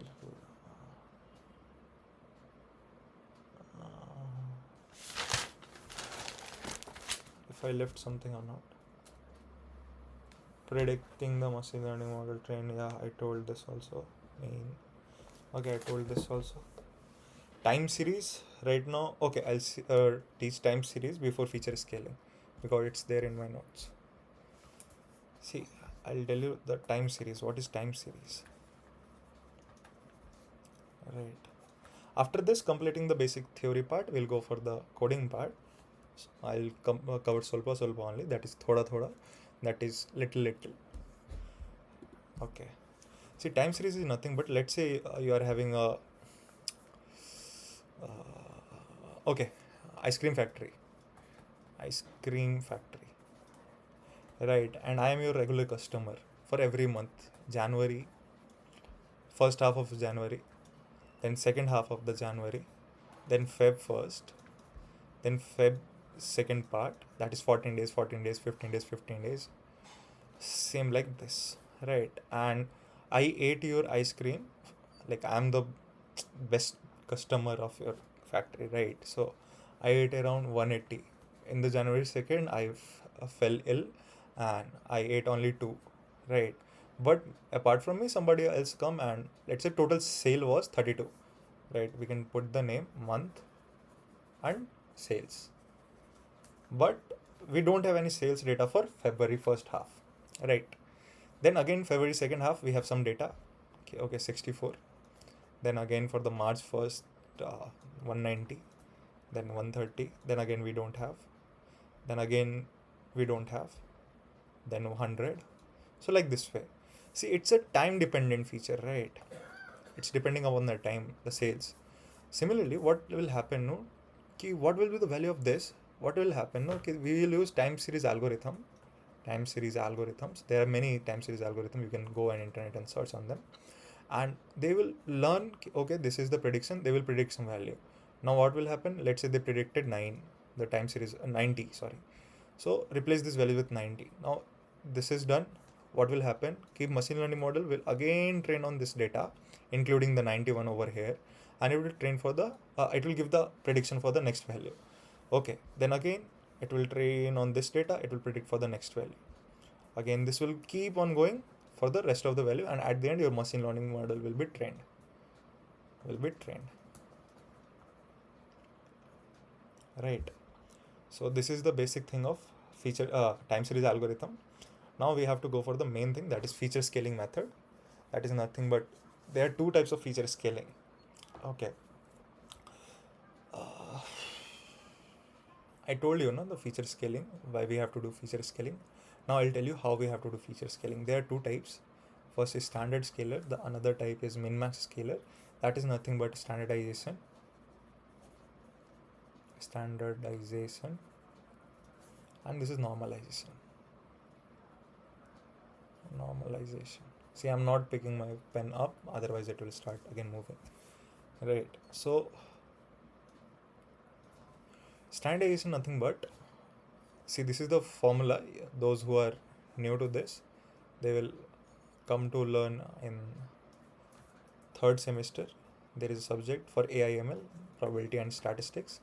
left something or not. Predicting the machine learning model train, yeah, I told this also. Okay, I told this also. Time series right now. Okay, I'll teach time series before feature scaling because it's there in my notes. See, I'll tell you the time series. What is time series? Right. After this, completing the basic theory part, we'll go for the coding part. I'll cover ಸ್ವಲ್ಪ only. That is thoda. That is little. Okay. See, time series is nothing but, let's say you are having a ice cream factory, right? And I am your regular customer for every month. January, first half of January, then second half of the January, then Feb 1st, then Feb second part, that is 14 days, 15 days, same like this, right? And I ate your ice cream, like I am the best customer of your factory, right? So I ate around 180. In the January 2nd, I fell ill and I ate only 2, right? But apart from me, somebody else come and let's say total sale was 32, right? We can put the name, month and sales. But we don't have any sales data for February first half, right? Then again February second half we have some data. Okay, 64. Then again for the March 1st, 190, then 130, then again we don't have, then again we don't have, then 100. So like this way. See, it's a time dependent feature, right? It's depending upon the time, the sales. Similarly, what will happen, no? What will be the value of this? What will happen, no? We will use time series algorithms. There are many time series algorithms. You can go on internet and search on them. And they will learn, okay, this is the prediction. They will predict some value. Now what will happen? Let's say they predicted 9, the time series 90, sorry. So replace this value with 90. Now this is done. What will happen? Machine learning model will again train on this data, including the 91 over here, and it will train for the, it will give the prediction for the next value. Okay, then again it will train on this data, it will predict for the next value. Again, this will keep on going for the rest of the value, and at the end your machine learning model will be trained. Right. So this is the basic thing of feature time series algorithm. Now we have to go for the main thing, that is feature scaling method. That is nothing but, there are two types of feature scaling. Okay. I told you, no, the feature scaling, why we have to do feature scaling. Now I'll tell you how we have to do feature scaling. There are two types. First is standard scaler. The another type is min-max scaler. That is nothing but standardization. And this is normalization. Normalization. See, I'm not picking my pen up, otherwise it will start again moving. Right. So standardization nothing but, see, this is the formula. Those who are new to this, they will come to learn in third semester. There is a subject for AIML, probability and statistics.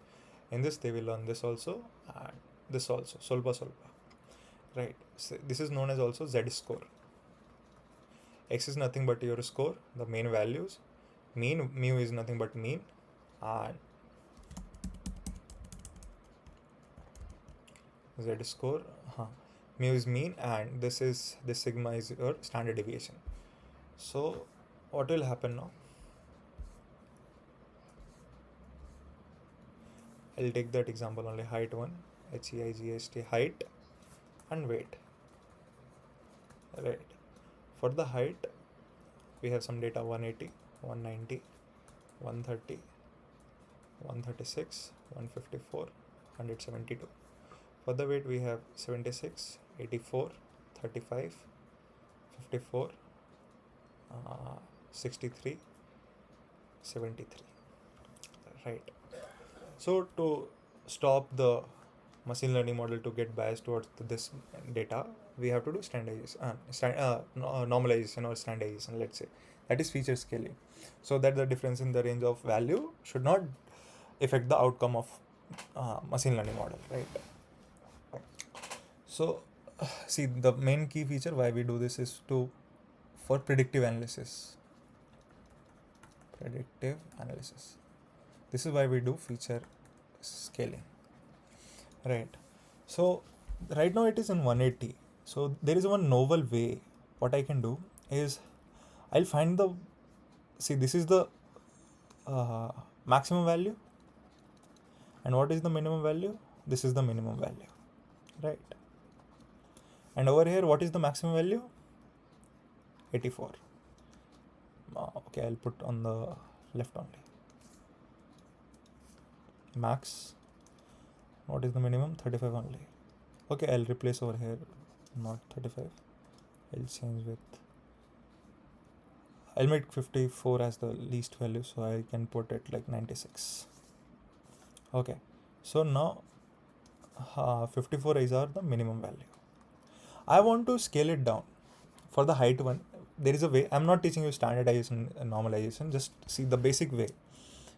In this they will learn this also and this also, solpa. Right. So this is known as also Z score. X is nothing but your score, the main values. Mean, mu is nothing but mean, and Z score, mu is mean, and this sigma is your standard deviation. So what will happen now? I'll take that example only, height 1, HEIGST, height and weight. Right. For the height, we have some data 180, 190, 130, 136, 154, 172. For the weight, we have 76, 84, 35, 54, 63, 73. Right. So to stop the machine learning model to get biased towards this data, we have to do standardization, normalization or standardization, let's say. That is feature scaling. So that the difference in the range of value should not affect the outcome of machine learning model, right? So see, the main key feature why we do this is for predictive analysis. This is why we do feature scaling, right? So right now it is in 180. So there is one novel way. What I can do is I'll find this is the maximum value, and what is the minimum value? This is the minimum value, right? And over here, what is the maximum value? 84. Okay, I'll put on the left only. Max. What is the minimum? 35 only. Okay, I'll replace over here, not 35. I'll change with, I'll make 54 as the least value, so I can put it like 96. Okay, so now 54 is the minimum value. I want to scale it down. For the height one, there is a way. I'm not teaching you standardization and normalization, just see the basic way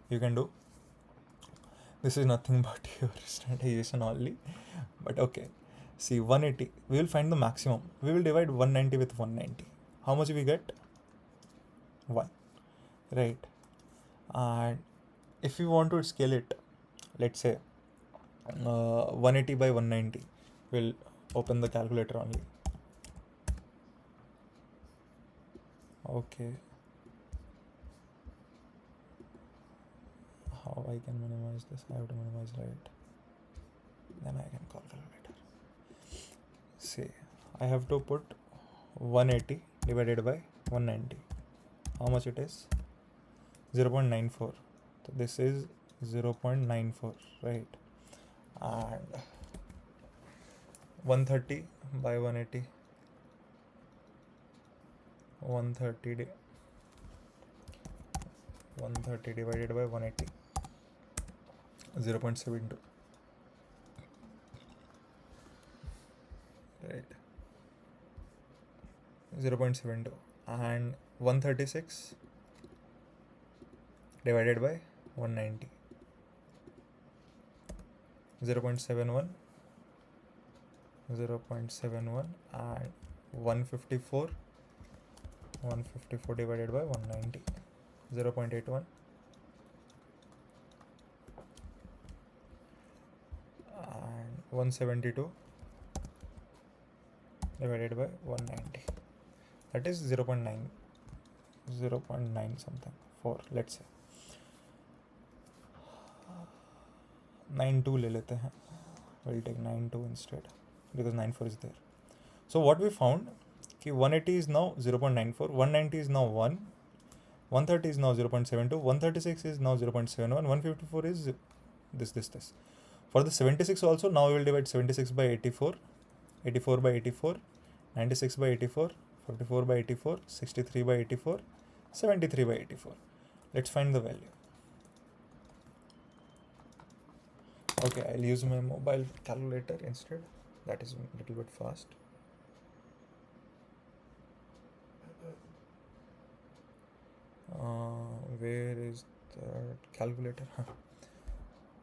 you can do. This is nothing but your standardization only, but okay. See, 180, we will find the maximum. We will divide 190 with 190. How much we get? 1, right? And if you want to scale it, let's say 180 by 190, we'll open the calculator only. Okay. How I can minimize this? I have to minimize, right? Then I can call calculator. See, I have to put 180 divided by 190. How much it is? 0.94. So this is 0.94, right? And 130 by 180. 130 divided by 180. 0.72. Right. 0.72. And 136 divided by 190. 0.71. 0.71 and 154 divided by 190. 0.81 and 172 divided by 190. That is 0.9 something 4, let's say. 92 ले लेते हैं. We'll take 92 instead because 94 is there. So what we found, 180 is now 0.94, 190 is now 1, 130 is now 0.72, 136 is now 0.71, 154 is this. For the 76 also, now we will divide 76 by 84, 84 by 84, 96 by 84, 54 by 84, 63 by 84, 73 by 84. Let's find the value. Okay, I'll use my mobile calculator instead. That is a little bit fast. Where is the calculator?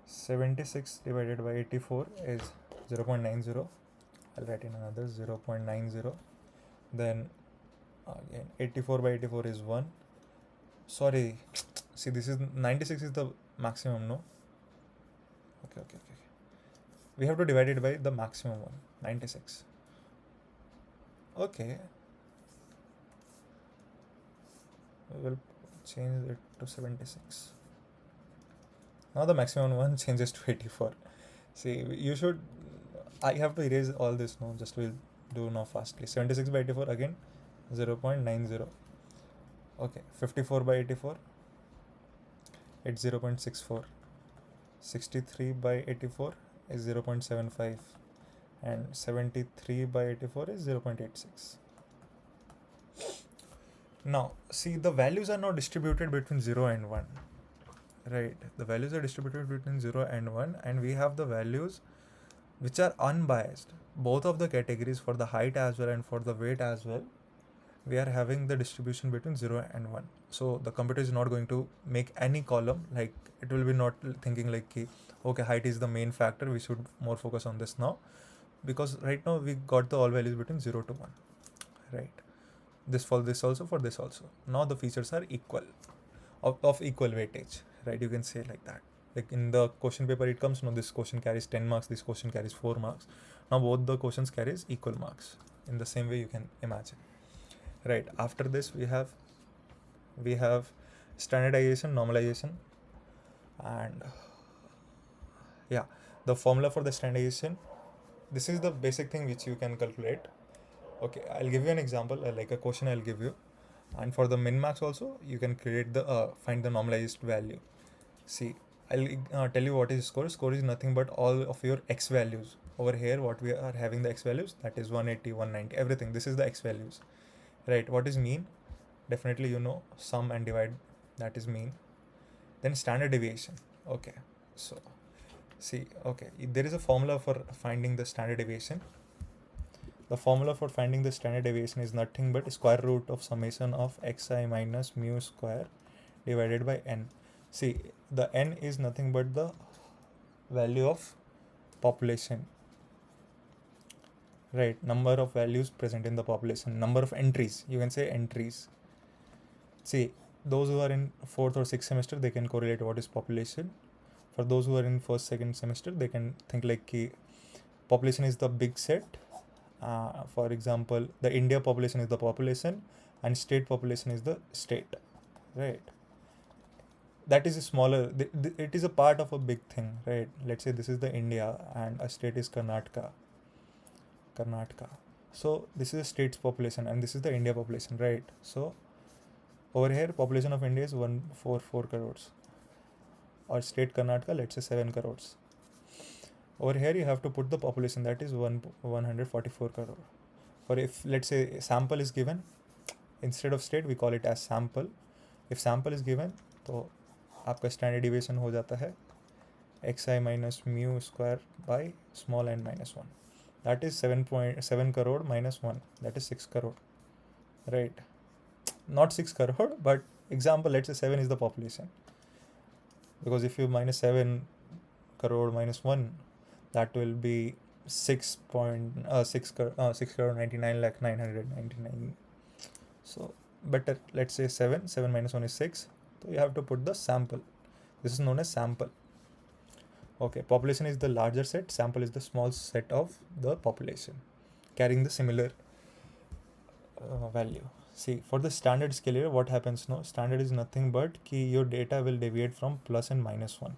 76 divided by 84 is 0.90. I'll write in another 0.90. Then again 84 by 84 is 1. Sorry, see, this is 96 is the maximum, no? Okay. We have to divide it by the maximum one, 96. Okay. We will change it to 76. Now the maximum one changes to 84. See, you should, I have to erase all this now, just we'll do now fastly. 76 by 84 again, 0.90. Okay, 54 by 84, it's 0.64. 63 by 84 is 0.75, and 73 by 84 is 0.86. Now, see, the values are now distributed between 0 and 1. Right, the values are distributed between 0 and 1, and we have the values which are unbiased. Both of the categories, for the height as well and for the weight as well, we are having the distribution between 0 and 1. So the computer is not going to make any column, like it will be not thinking like, okay, height is the main factor, we should more focus on this now, because right now we got the all values between 0 to 1. Right, this for this also, for this also. Now the features are equal, of equal weightage. Right, you can say like that. Like in the question paper it comes, no, this question carries 10 marks, this question carries 4 marks. Now both the questions carries equal marks. In the same way you can imagine. Right, after this we have standardization, normalization, and yeah, the formula for the standardization, this is the basic thing which you can calculate. Okay, I'll give you an example, like a question I'll give you, and for the min max also you can create the find the normalized value. See, I'll tell you what is score. Score is nothing but all of your x values. Over here what we are having the x values, that is 180, 190, everything. This is the x values. Right, what is mean? Definitely you know, sum and divide, that is mean. Then standard deviation. Okay, so see, okay, there is a formula for finding the standard deviation. The formula for finding the standard deviation is nothing but square root of summation of xi minus mu square divided by n. See, the n is nothing but the value of population. Right, number of values present in the population, number of entries, you can say entries. See, those who are in 4th or 6th semester, they can correlate what is population. For those who are in 1st, 2nd semester, they can think like population is the big set. For example, the India population is the population and state population is the state. Right, that is a smaller, it is a part of a big thing. Right, let's say this is the India and a state is Karnataka. So this is a state's population and this is the India population. Right, so over here population of India is 144 crores, or state Karnataka, let's say 7 crores. Over here you have to put the population, that is 144 crore. For if let's say sample is given, instead of state we call it as sample. If sample is given, तो आपका standard deviation हो जाता है xi minus mu square by small n minus 1. That is 7.7 crore minus 1. That is 6 crore. Right, not 6 crore, but example, let's say 7 is the population. Because if you minus 7 crore minus 1, that will be 6 crore 99 lakh 999. So better, let's say 7 minus 1 is 6. So you have to put the sample. This is known as sample. Okay, population is the larger set, sample is the small set of the population carrying the similar value. See, for the standard scalar, what happens now? Standard is nothing but your data will deviate from plus and minus 1.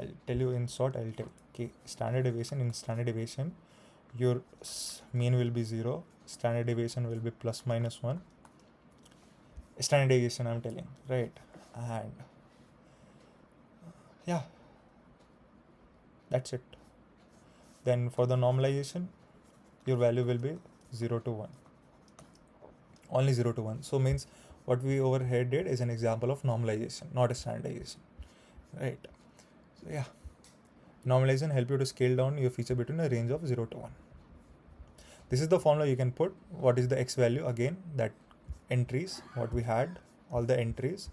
I'll tell you in short, I'll tell. Okay, standard deviation, in standard deviation, your mean will be 0, standard deviation will be plus minus 1. Standard deviation I'm telling, right? And yeah, that's it. Then for the normalization, your value will be 0 to 1. only 0 to 1. So means what we over here did is an example of normalization, not a standardization, right? So yeah, normalization help you to scale down your feature between a range of 0 to 1. This is the formula you can put. What is the x value? Again, that entries, what we had, all the entries,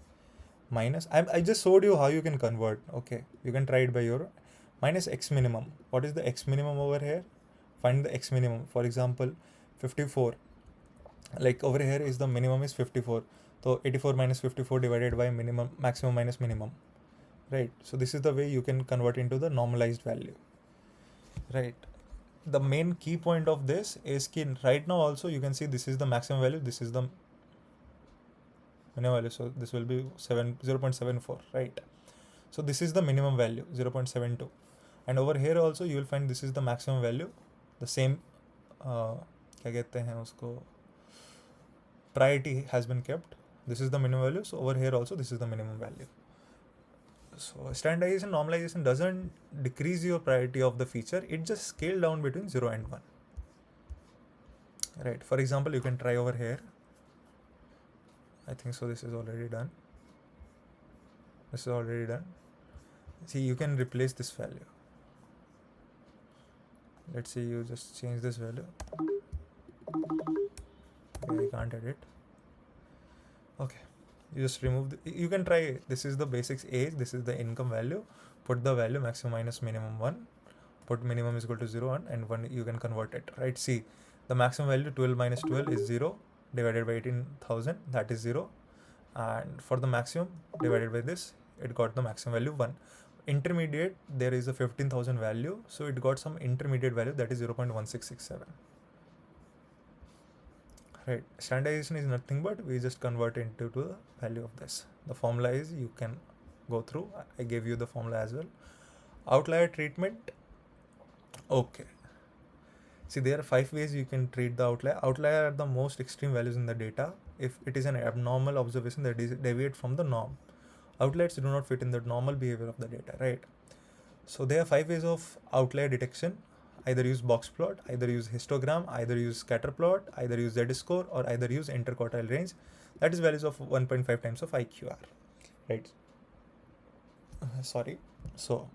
minus, I just showed you how you can convert. Okay, you can try it by your minus x minimum. What is the x minimum over here? Find the x minimum. For example, 54. Like over here is the minimum is 54. So 84 minus 54 divided by minimum, maximum minus minimum, right? So this is the way you can convert into the normalized value, right? The main key point of this is right now also you can see this is the maximum value, this is the minimum value, so this will be 0.74, right? So this is the minimum value, 0.72, and over here also you will find this is the maximum value, the same क्या कहते हैं उसको, priority has been kept. This is the minimum value, so over here also this is the minimum value. So standardization, normalization doesn't decrease your priority of the feature, it just scale down between 0 and 1, right? For example, you can try over here. I think so this is already done. This is already done. See, you can replace this value. Let's say you just change this value. Okay, I can't edit. Okay, you just remove you can try. This is the basics age, this is the income value. Put the value maximum minus minimum 1, put minimum is equal to 0 1, and 1 you can convert it, right? See, the maximum value 12 minus 12 is 0 divided by 18,000, that is 0, and for the maximum divided by this, it got the maximum value 1. Intermediate, there is a 15,000 value, so it got some intermediate value, that is 0.1667, right? Standardization is nothing but we just convert into the value of this. The formula is, you can go through, I gave you the formula as well. Outlier treatment. Okay, see, there are 5 ways you can treat the outlier. Outlier are the most extreme values in the data. If it is an abnormal observation that is deviate from the norm, outliers do not fit in the normal behavior of the data, right? So there are 5 ways of outlier detection. Either use box plot, either use histogram, either use scatter plot, either use z-score, or either use interquartile range. That is values of 1.5 times of IQR, right? Sorry. So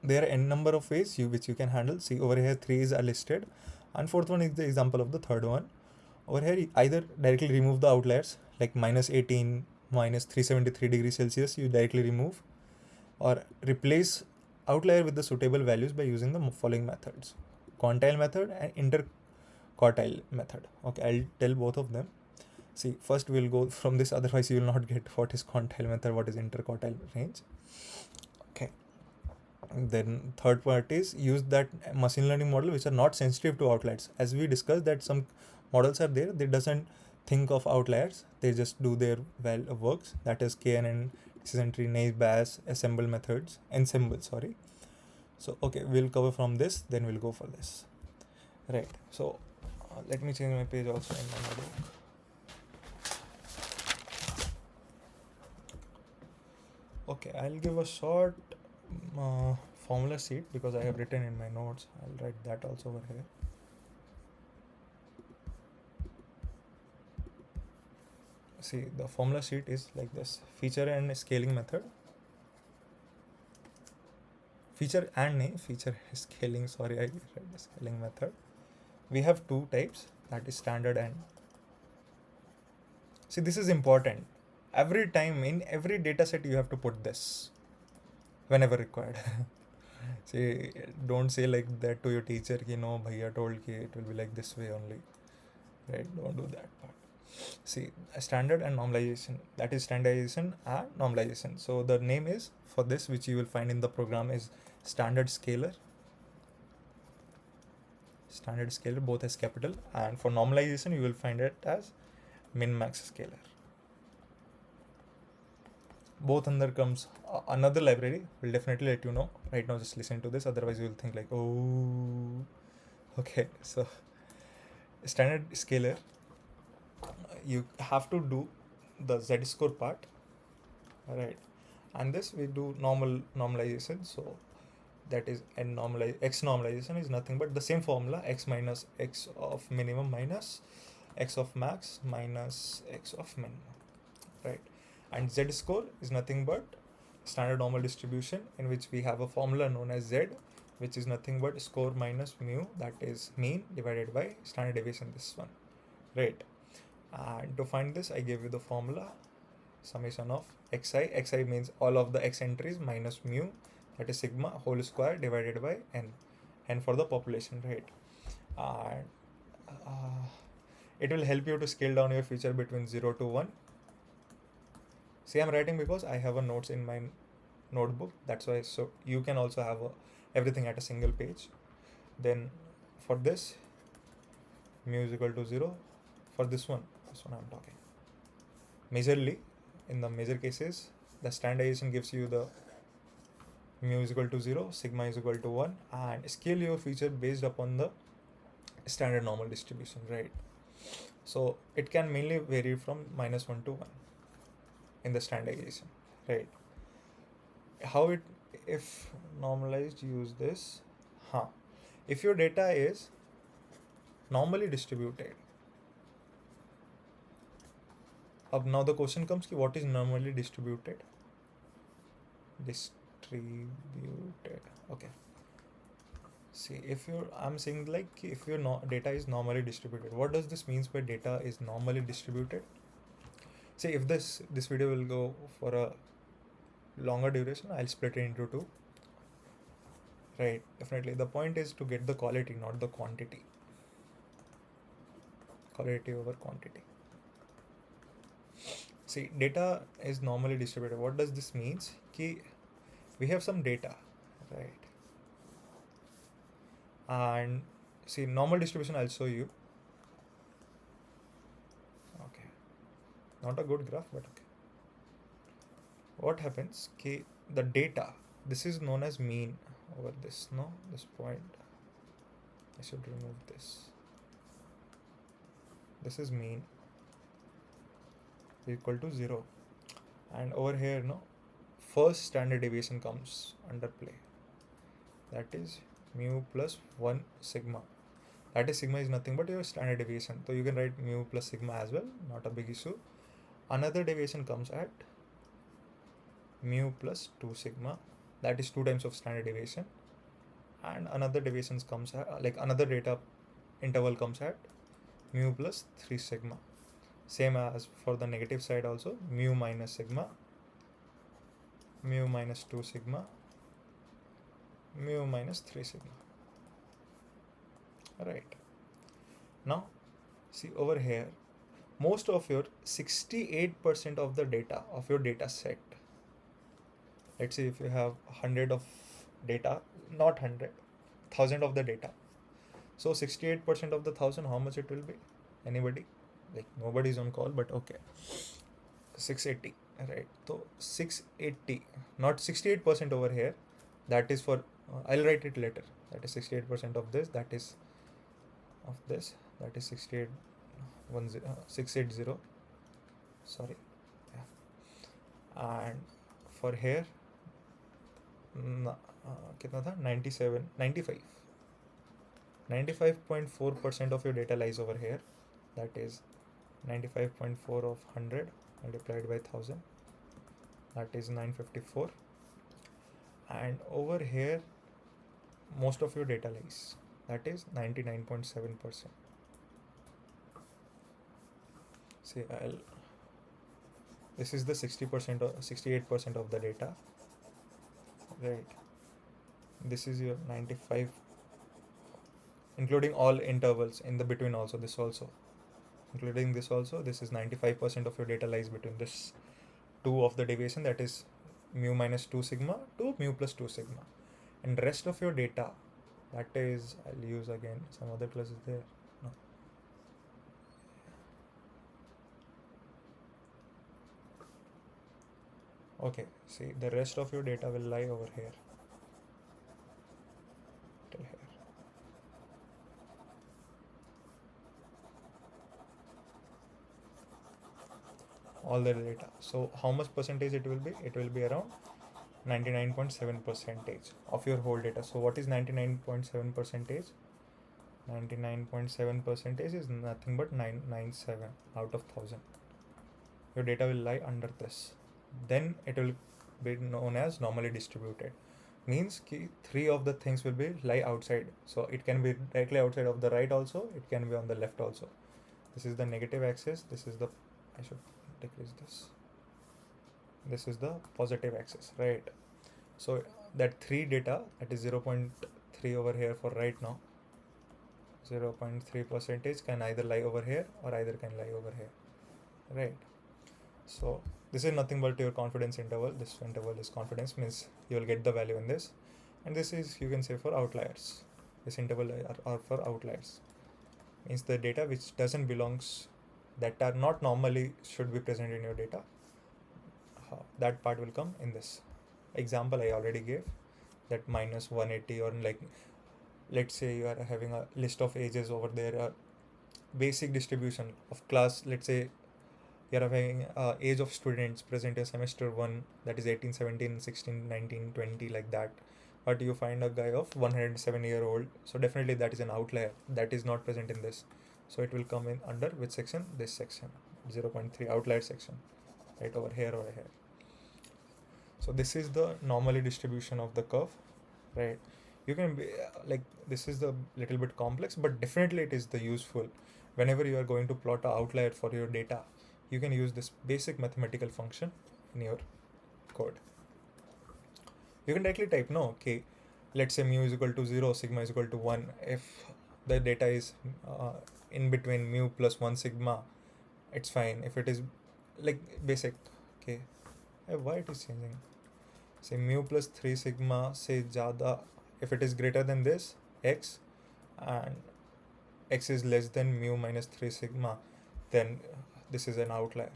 there are n number of ways which you can handle. See, over here 3 is listed, and 4th one is the example of the 3rd one. Over here, either directly remove the outliers, like minus 18, minus 373 degrees Celsius, you directly remove, or replace outlier with the suitable values by using the following methods: quantile method and interquartile method. Okay, I'll tell both of them. See, first we'll go from this, otherwise you will not get what is quantile method, what is interquartile range. Okay, then third part is use that machine learning model which are not sensitive to outliers. As we discussed that some models are there, they doesn't think of outliers, they just do their works, that is KNN, decision tree, naive Bayes, ensemble, sorry. So okay, we'll cover from this, then we'll go for this, right? So let me change my page also in my notebook. Okay, I'll give a short formula sheet because I have written in my notes. I'll write that also over here. See, the formula sheet is like this: feature and scaling method. Feature scaling, sorry, I read the scaling method. We have 2 types, that is standard and. See, this is important. Every time in every data set you have to put this whenever required. See, don't say like that to your teacher, bhaiya told ki it will be like this way only, right? Don't do that part. See, standard and normalization, that is standardization and normalization. So the name is for this, which you will find in the program, is standard scaler, both as capital, and for normalization you will find it as min max scaler. Both under comes another library, will definitely let you know. Right now just listen to this, otherwise you will think like, oh, okay. So standard scaler, you have to do the z-score part, right? And this we do normalization. So that is x normalization is nothing but the same formula, x minus x of minimum minus x of max minus x of min, right? And z score is nothing but standard normal distribution, in which we have a formula known as z, which is nothing but score minus mu, that is mean, divided by standard deviation, this one, right? And to find this, I gave you the formula, summation of xi means all of the x entries minus mu, that is sigma whole square divided by n for the population, right? And it will help you to scale down your feature between 0 to 1. See, I'm writing because I have a notes in my notebook, that's why. So you can also have everything at a single page. Then for this, mu is equal to 0. For this one I'm talking majorly. In the major cases, the standardization gives you the mu is equal to 0, sigma is equal to 1, and scale your feature based upon the standard normal distribution, right? So it can mainly vary from -1 to 1 in the standardization, right? How it, if normalized, use this. If your data is normally distributed, now the question comes ki what is normally distributed? Okay. See, if I'm saying like if your data is normally distributed, what does this means by data is normally distributed? See, if this video will go for a longer duration, I'll split it into two, right? Definitely the point is to get the quality, not the quantity. Quality over quantity. See, data is normally distributed. What does this means? Ki we have some data, right? And see, normal distribution I'll show you. Okay, not a good graph, but okay. What happens? Ki the data, this is known as mean over this, no? This point, I should remove this. This is mean equal to 0. And over here, no, first standard deviation comes under play. That is mu plus 1 sigma. That is sigma is nothing but your standard deviation. So you can write mu plus sigma as well, not a big issue. Another deviation comes at mu plus 2 sigma. That is 2 times of standard deviation. And another deviation comes at, like another data interval comes at mu plus 3 sigma. Same as for the negative side also, mu minus sigma, mu minus 2 sigma, mu minus 3 sigma. Right. Now, see over here, most of your 68% of the data of your data set. Let's say if you have 100 of data, not 100, 1000 of the data. So 68% of the 1000, how much it will be? Anybody? Like nobody's on call, but okay. 680, right? So 680, not 68% over here. That is for, I'll write it later. That is 68% of this. That is of this. That is 680. Sorry. Yeah. And for here, kitna tha? 95. 95.4% of your data lies over here. That is 95.4 of 100 multiplied by 1000. That is 954. And over here, most of your data lies. That is 99.7%. See, this is the 60% or 68% of the data, right? This is your 95, including all intervals in the between also, this also. Including this also, this is 95% of your data lies between this 2 of the deviation, that is mu minus 2 sigma to mu plus 2 sigma. And rest of your data, that is, I'll use again some other classes there. No. Okay, see, the rest of your data will lie over here. Till here. All the data. So how much percentage it will be? It will be around 99.7% of your whole data. So what is 99.7%? 99.7% is nothing but 997 out of 1000. Your data will lie under this. Then it will be known as normally distributed. Means ki three of the things will be lie outside. So it can be directly outside of the right also. It can be on the left also. This is the negative axis. This is the, I should decrease this. This is the positive axis, right? So that 3 data, that is 0.3 over here for right now. 0.3 percentage can either lie over here or either can lie over here, right? So this is nothing but your confidence interval. This interval is confidence, means you will get the value in this, and this is, you can say, for outliers. This interval are for outliers, means the data which doesn't belongs, that are not normally should be present in your data. That part will come in this example I already gave, that minus 180, or like, let's say you are having a list of ages over there, a basic distribution of class. Let's say you are having age of students present in semester 1, that is 18, 17, 16, 19, 20, like that. But you find a guy of 107-year-old, so definitely that is an outlier, that is not present in this. So it will come in under which section? This section, 0.3 outlier section, right over here, over here. So this is the normally distribution of the curve, right? You can be like, this is the little bit complex, but definitely it is the useful. Whenever you are going to plot an outlier for your data, you can use this basic mathematical function in your code. You can directly type, no, okay, let's say mu is equal to 0, sigma is equal to 1. If the data is in between mu plus 1 sigma, it's fine. If it is like basic, okay, why it is changing? Say mu plus 3 sigma, say jada, if it is greater than this x, and x is less than mu minus 3 sigma, then this is an outlier.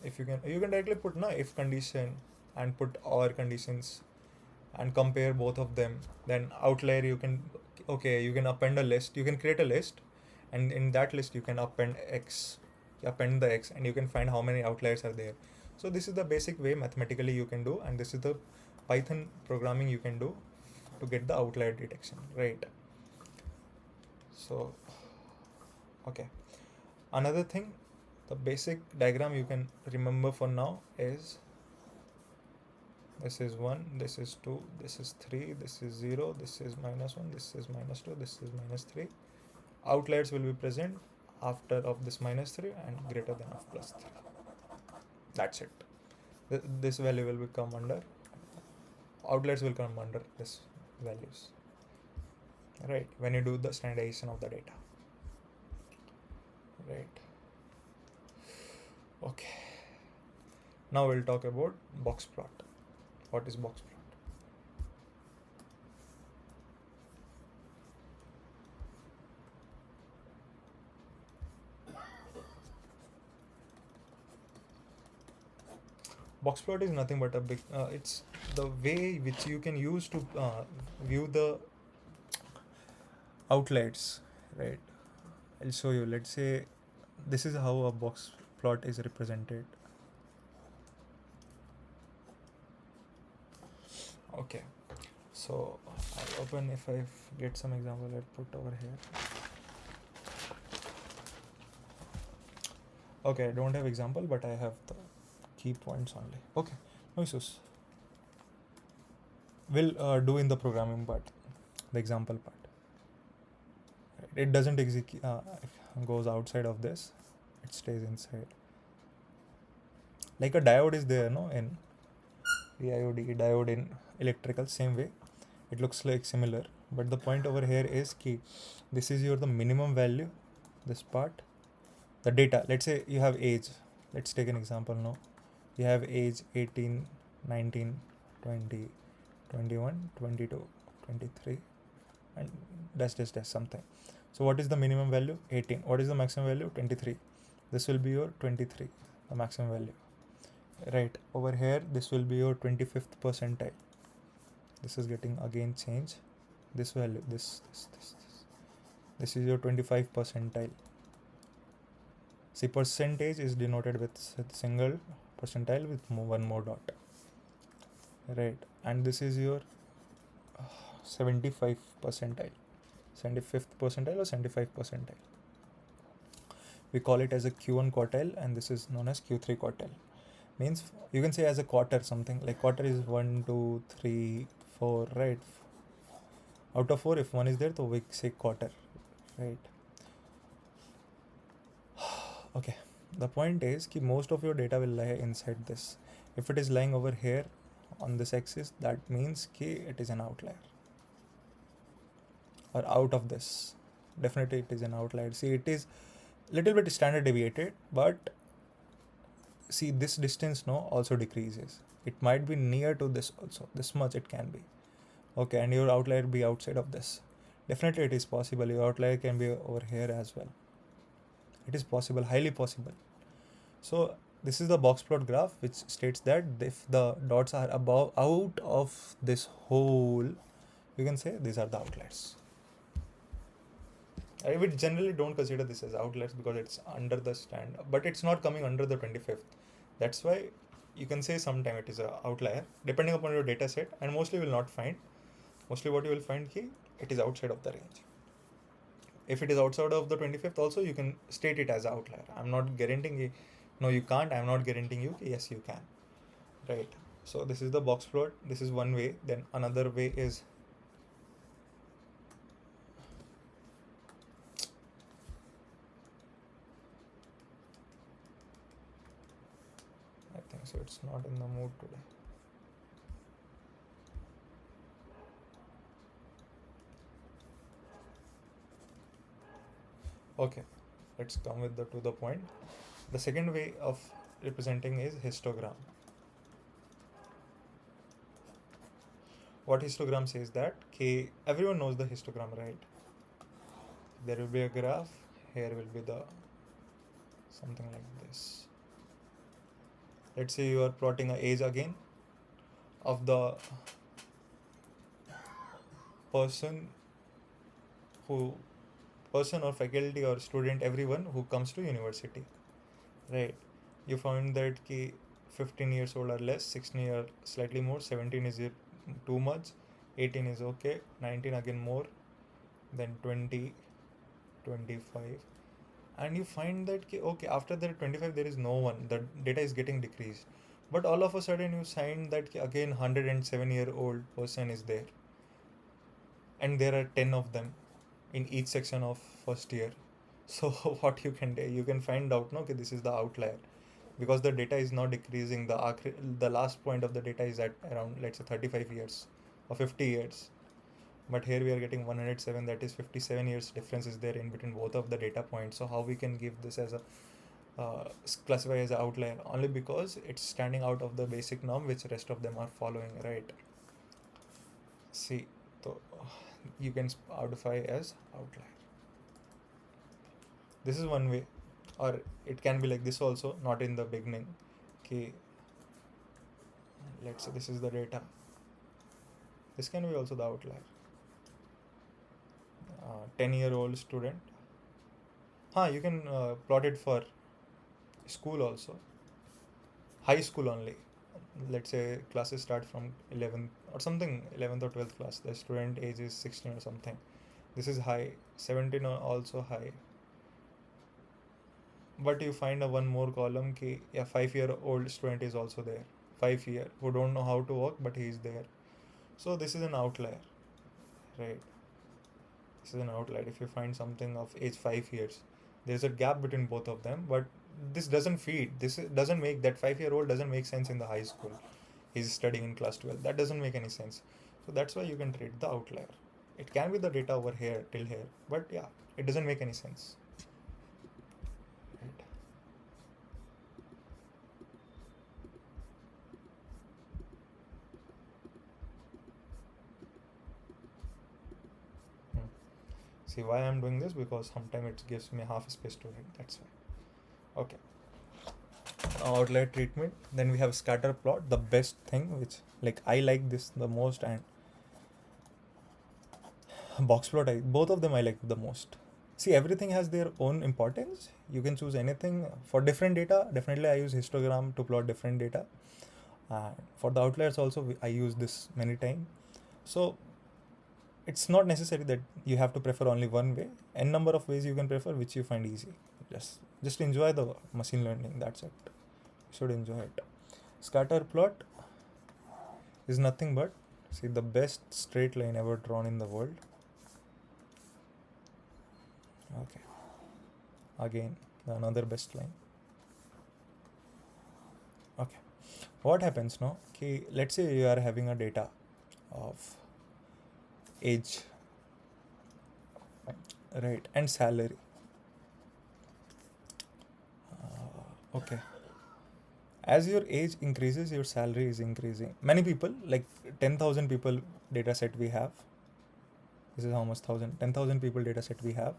If you can directly put na if condition and put or conditions and compare both of them, then outlier you can, okay, you can append a list, you can create a list, and in that list you can append the x, and you can find how many outliers are there. So this is the basic way mathematically you can do, and this is the Python programming you can do to get the outlier detection, right? So okay, another thing, the basic diagram you can remember for now is, this is 1, this is 2, this is 3, this is 0, this is minus 1, this is minus 2, this is minus 3. Outliers will be present after of this minus 3 and greater than of plus 3. That's it. This value will become under, outliers will come under this values, right, when you do the standardization of the data, right? Okay, now we'll talk about box plot. What is box plot? Box plot is nothing but a big, it's the way which you can use to view the outliers, right? I'll show you. Let's say this is how a box plot is represented. Okay, so I'll open, if I get some example, I'll put over here. Okay, I don't have example, but I have the key points only. Okay, no issues. We'll do in the programming part, the example part. It doesn't execute, goes outside of this, it stays inside. Like a diode is there, no, in diode in electrical, same way it looks like similar, but the point over here is key, this is the minimum value, this part, the data. Let's say you have age, let's take an example now. You have age 18, 19, 20, 21, 22, 23, and dash something. So what is the minimum value? 18. What is the maximum value? 23. This will be your 23, the maximum value. Right, over here this will be your 25th percentile. This is getting again changed. This value, this is your 25 percentile. See, percentage is denoted with single percentile with one more dot, right? And this is your 75 percentile. 75th percentile or 75th percentile. We call it as a Q1 quartile, and this is known as Q3 quartile. Means you can say as a quarter, something like quarter is 1, 2, 3, 4, right? Out of 4, if 1 is there, so we say quarter, right? Okay, the point is that most of your data will lie inside this. If it is lying over here on this axis, that means that it is an outlier, or out of this. Definitely it is an outlier. See, it is little bit standard deviated, but see, this distance also decreases. It might be near to this also, this much it can be. Okay, and your outlier be outside of this. Definitely it is possible. Your outlier can be over here as well. It is possible, highly possible. So this is the box plot graph, which states that if the dots are above out of this hole, you can say these are the outliers. I would generally don't consider this as outliers because it's under the stand, but it's not coming under the 25th. That's why you can say sometime it is an outlier depending upon your data set, and mostly will not find. Mostly what you will find here, it is outside of the range. If it is outside of the 25th also, you can state it as an outlier. I'm not guaranteeing you, no you can't, I'm not guaranteeing you, yes you can, right? So this is the box plot. This is one way. Then another way is I think so it's not in the mood today. Okay, let's come with to the point. The second way of representing is histogram. What histogram says that everyone knows the histogram, right? There will be a graph. Here will be the something like this. Let's say you are plotting an age again of the person or faculty or student, everyone who comes to university, right? You find that 15 years old or less, 16 years slightly more, 17 is too much, 18 is okay, 19 again more, then 20, 25, and you find that okay, after that 25 there is no one, the data is getting decreased, but all of a sudden you find that again 107-year-old person is there, and there are 10 of them in each section of first year. So what you can do, you can find out this is the outlier, because the data is not decreasing. The last point of the data is at around, let's say, 35 years or 50 years, but here we are getting 107, that is 57 years difference is there in between both of the data points. So how we can give this as a classify as an outlier? Only because it's standing out of the basic norm which rest of them are following, right? See, so you can identify as outlier. This is one way, or it can be like this also, not in the beginning. Okay, let's say this is the data. This can be also the outlier. 10-year-old student. You can plot it for school also. High school only. Let's say classes start from 11th or something, 11th or 12th class. The student age is 16 or something. This is high. 17 also high. But you find a one more column, 5-year-old student is also there. 5 year, who don't know how to work, but he is there. So this is an outlier, right? This is an outlier. If you find something of age 5 years, there's a gap between both of them, but this doesn't feed. This doesn't make that 5-year-old doesn't make sense in the high school. He's studying in class 12. That doesn't make any sense. So that's why you can treat the outlier. It can be the data over here till here, but yeah, it doesn't make any sense. Right. See why I'm doing this? Because sometimes it gives me half a space to write. That's why. Okay. Outlier treatment. Then we have scatter plot, the best thing, which I like this the most, and box plot, both of them I like the most. See, everything has their own importance. You can choose anything for different data. Definitely I use histogram to plot different data. For the outliers also I use this many times. So it's not necessary that you have to prefer only one way. N number of ways you can prefer, which you find easy. Just enjoy the machine learning. That's it. You should enjoy it. Scatter plot is nothing but, see, the best straight line ever drawn in the world. Okay. Again, another best line. Okay. What happens now? Okay, let's say you are having a data of age, right, and salary. Okay. As your age increases, your salary is increasing. Many people, like 10,000 people data set we have. This is how much 10,000 people data set we have.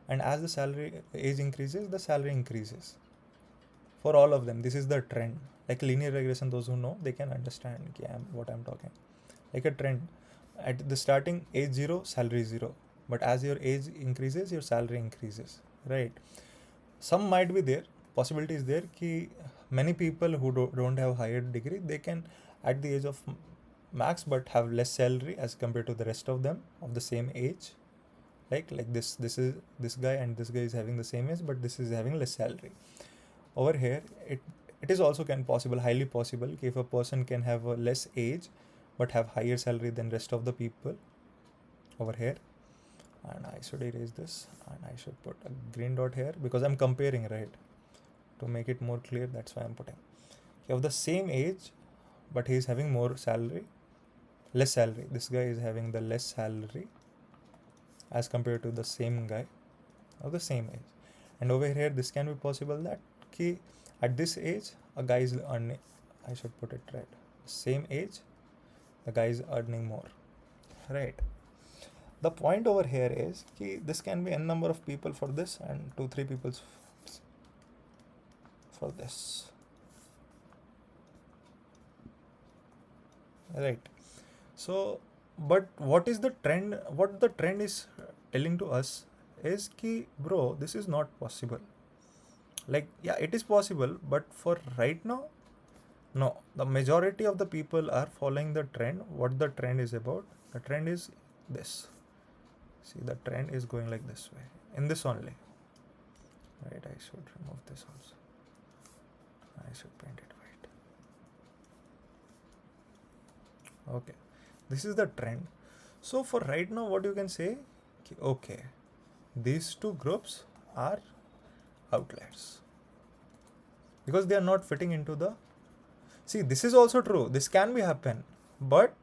And as the salary age increases, the salary increases. For all of them, this is the trend. Like linear regression, those who know, they can understand what I'm talking. Like a trend. At the starting, age 0, salary 0. But as your age increases, your salary increases, right? Some might be there. Possibility is there कि many people who don't have higher degree, they can at the age of max but have less salary as compared to the rest of them of the same age. Like this guy and this guy is having the same age, but this is having less salary. Over here, it is also highly possible if a person can have a less age but have higher salary than rest of the people over here. And I should erase this and I should put a green dot here because I'm comparing, right? To make it more clear, that's why I'm putting. You have the same age, but he is having less salary. This guy is having the less salary as compared to the same guy of the same age. And over here, this can be possible that at this age, a guy is earning, I should put it right, same age, the guy is earning more, right? The point over here is this can be n number of people for this and 2-3 people for this, right? So, but what is the trend? What the trend is telling to us is bro, this is not possible. Like, yeah, it is possible, but for right now, no. The majority of the people are following the trend. What the trend is about? The trend is this. See, the trend is going like this way, in this only. Right, I should remove this also. I should paint it white. Okay, this is the trend. So for right now, what you can say, okay, these two groups are outliers because they are not fitting into the, see, this is also true, this can be happen, but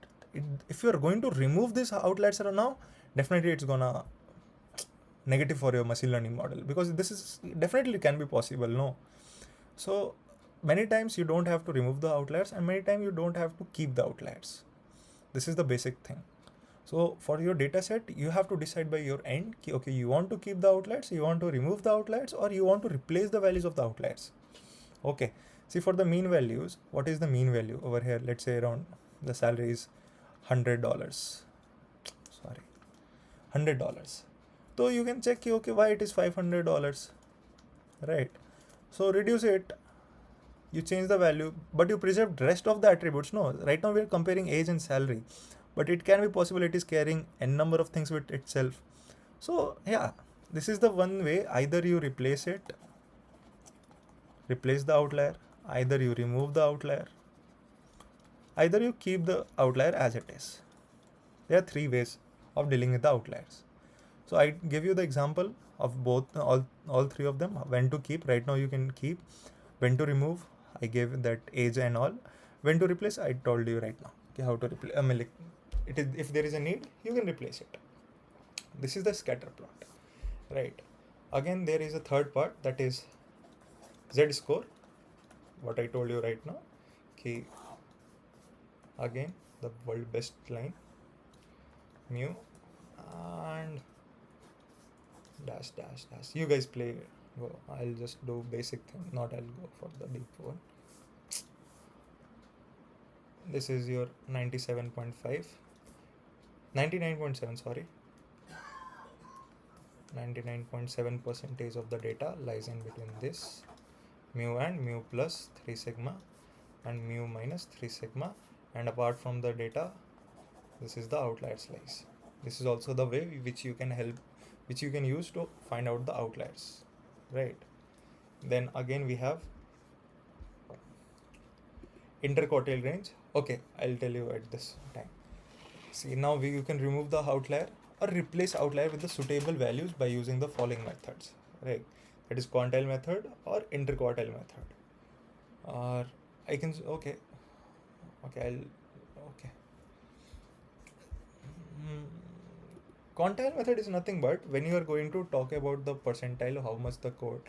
if you are going to remove these outliers now, definitely it's gonna negative for your machine learning model, because this is definitely can be possible, no? So many times you don't have to remove the outliers and many times you don't have to keep the outliers. This is the basic thing. So for your data set, you have to decide by your end, okay, you want to keep the outliers, you want to remove the outliers, or you want to replace the values of the outliers. Okay, see, for the mean values, what is the mean value over here? Let's say around the salary is $100. Sorry, $100. So you can check, okay, why it is $500, right? So reduce it, you change the value, but you preserve rest of the attributes. No, right now we are comparing age and salary, but it can be possible it is carrying n number of things with itself. So yeah, this is the one way. Either you replace the outlier, either you remove the outlier, either you keep the outlier as it is. There are 3 ways of dealing with the outliers. So I give you the example of both, all 3 of them. When to keep, right now you can keep. When to remove, I gave that age and all. When to replace, I told you right now. Okay, how to replace. It is, if there is a need, you can replace it. This is the scatter plot, right? Again, there is a third part, that is z-score. What I told you right now. Okay. Again, the world best line, mu and dash dash dash. You guys play, go. I'll just do basic thing, not I'll go for the deep one. This is your 97.5, 99.7, sorry. 99.7% of the data lies in between this mu and mu plus 3 sigma and mu minus 3 sigma, and apart from the data, this is the outlier slice. This is also the way which you can use to find out the outliers, right? Then again we have interquartile range. Okay, I'll tell you at this time. See, now you can remove the outlier or replace outlier with the suitable values by using the following methods, right? That is quantile method or interquartile method. Or I can okay, okay. Quantile method is nothing but when you are going to talk about the percentile, how much the code.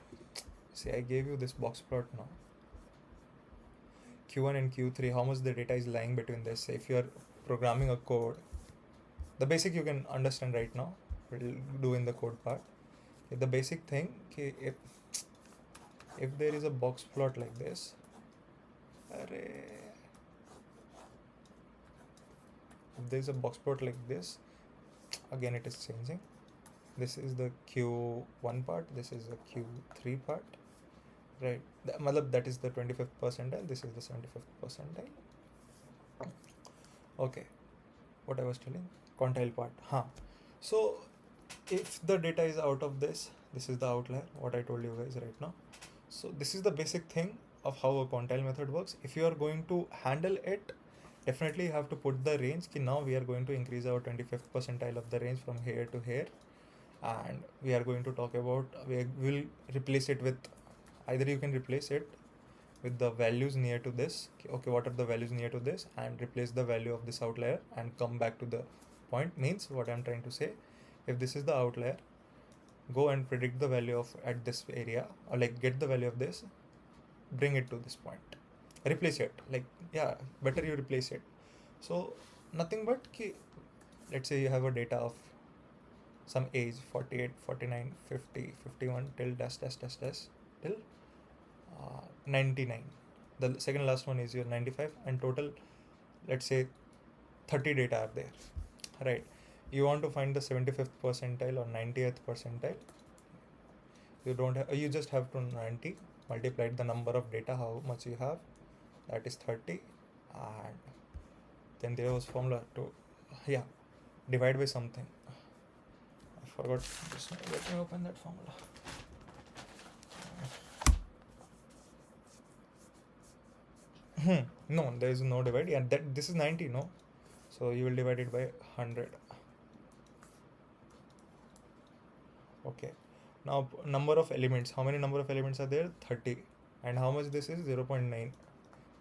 See, I gave you this box plot now. Q1 and Q3, how much the data is lying between this. If you are programming a code, the basic you can understand right now, we'll do in the code part. The basic thing, if there is a box plot like this, if there is a box plot like this, again it is changing. This is the Q1 part, this is the Q3 part, right? That is the 25th percentile, this is the 75th percentile. Okay, what I was telling, quantile part. So if the data is out of this is the outlier, what I told you guys right now. So this is the basic thing of how a quantile method works. If you are going to handle it, definitely you have to put the range. Now we are going to increase our 25th percentile of the range from here to here, and we are going to talk about, we will replace it with, either you can replace it with the values near to this. Okay, what are the values near to this, and replace the value of this outlier and come back to the point. Means what I'm trying to say, if this is the outlier, go and predict the value of at this area, or like get the value of this, bring it to this point, replace it. Like, yeah, better you replace it. So nothing but let's say you have a data of some age 48, 49, 50, 51 till dash dash dash dash till 99. The second last one is your 95, and total, let's say 30 data are there, right? You want to find the 75th percentile or 90th percentile. You just have to 90 multiplied the number of data, how much you have, that is 30, and then there was formula to divide by something. I forgot, just let me open that formula. No, there is no divide. Yeah, this is 90, no? So you will divide it by 100. Okay. Now number of elements. How many number of elements are there? 30. And how much this is? 0.9.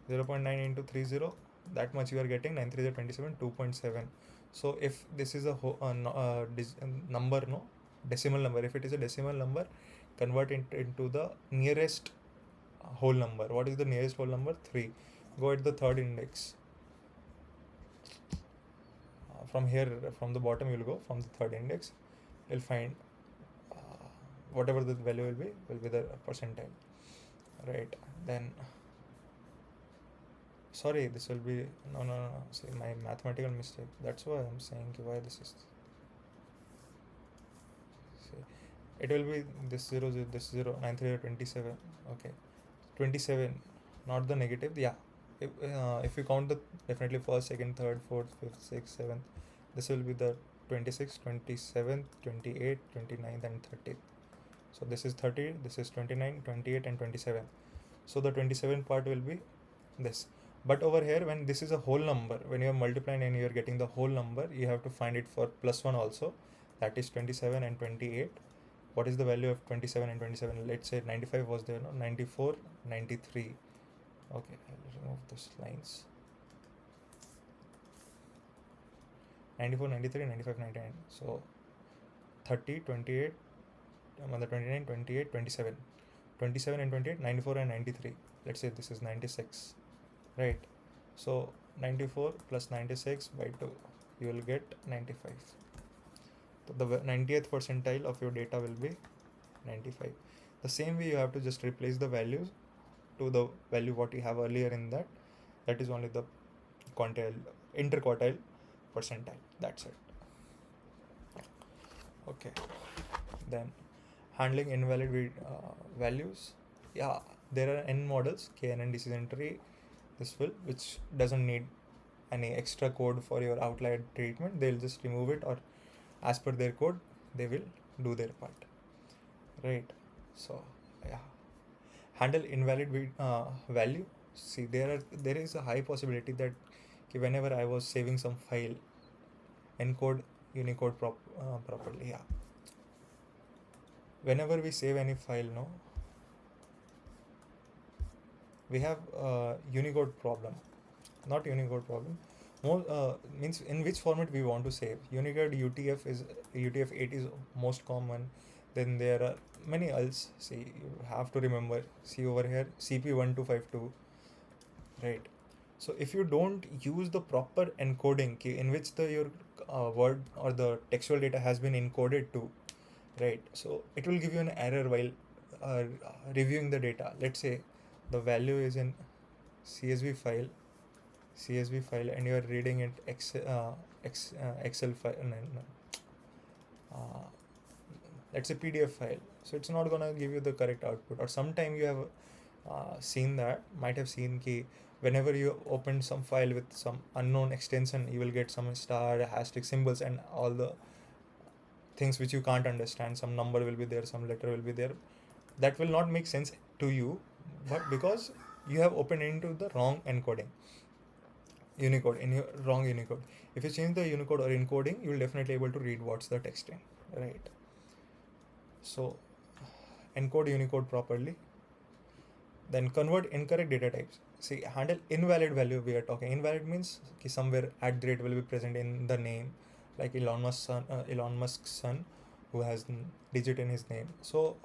0.9 into 30. That much you are getting. 9 3 27. 2.7. So if this is a number, no? Decimal number. If it is a decimal number, convert it into the nearest whole number. What is the nearest whole number? 3. Go at the third index. From here, from the bottom, you will go from the third index. You'll find whatever the value will be the percentile, right? Then, sorry, this will be no. See, my mathematical mistake. That's why I'm saying why this is. See, it will be this 0, this 0, 9 3 27. Okay, 27, not the negative. Yeah, if you count the definitely first, second, third, fourth, fifth, sixth, seventh, this will be the 26, 27, 28, 29, and 30. So this is 30, this is 29, 28, and 27. So the 27 part will be this. But over here, when this is a whole number, when you are multiplying and you are getting the whole number, you have to find it for plus 1 also. That is 27 and 28. What is the value of 27 and 27? Let's say 95 was there, no? 94, 93. Okay, I'll remove those lines. 94, 93, 95, 99. So 30, 28, 29, 28, 27. 27 and 28, 94 and 93. Let's say this is 96, right? So 94 plus 96 by 2, you will get 95. So the 90th percentile of your data will be 95. The same way you have to just replace the values to the value what you have earlier in that. That is only the interquartile percentile. That's it. Okay. Then handling invalid values. Yeah, there are n models, KNN decision tree, which doesn't need any extra code for your outlier treatment, they'll just remove it, or as per their code they will do their part, right? So yeah, handle invalid value. See, there is a high possibility that whenever I was saving some file, encode Unicode properly. Yeah, whenever we save any file, no, we have Unicode problem, not Unicode problem. More means in which format we want to save. Unicode UTF-8 is most common. Then there are many else. See, you have to remember. See over here, CP1252, right? So if you don't use the proper encoding key in which the your word or the textual data has been encoded to, right? So it will give you an error while reviewing the data. Let's say the value is in CSV file, and you are reading it Excel file, no, uh, let's say PDF file. So it's not gonna give you the correct output. Or sometime you have might have seen key whenever you open some file with some unknown extension, you will get some star, hashtag symbols, and all the things which you can't understand. Some number will be there, some letter will be there. That will not make sense to you, but because you have opened into the wrong encoding. Unicode in your wrong Unicode. If you change the Unicode or encoding, you will definitely able to read what's the text in, right? So encode Unicode properly. Then convert incorrect data types. See, handle invalid value. We are talking invalid means somewhere @ will be present in the name, like Elon Musk's son, who has digit in his name. So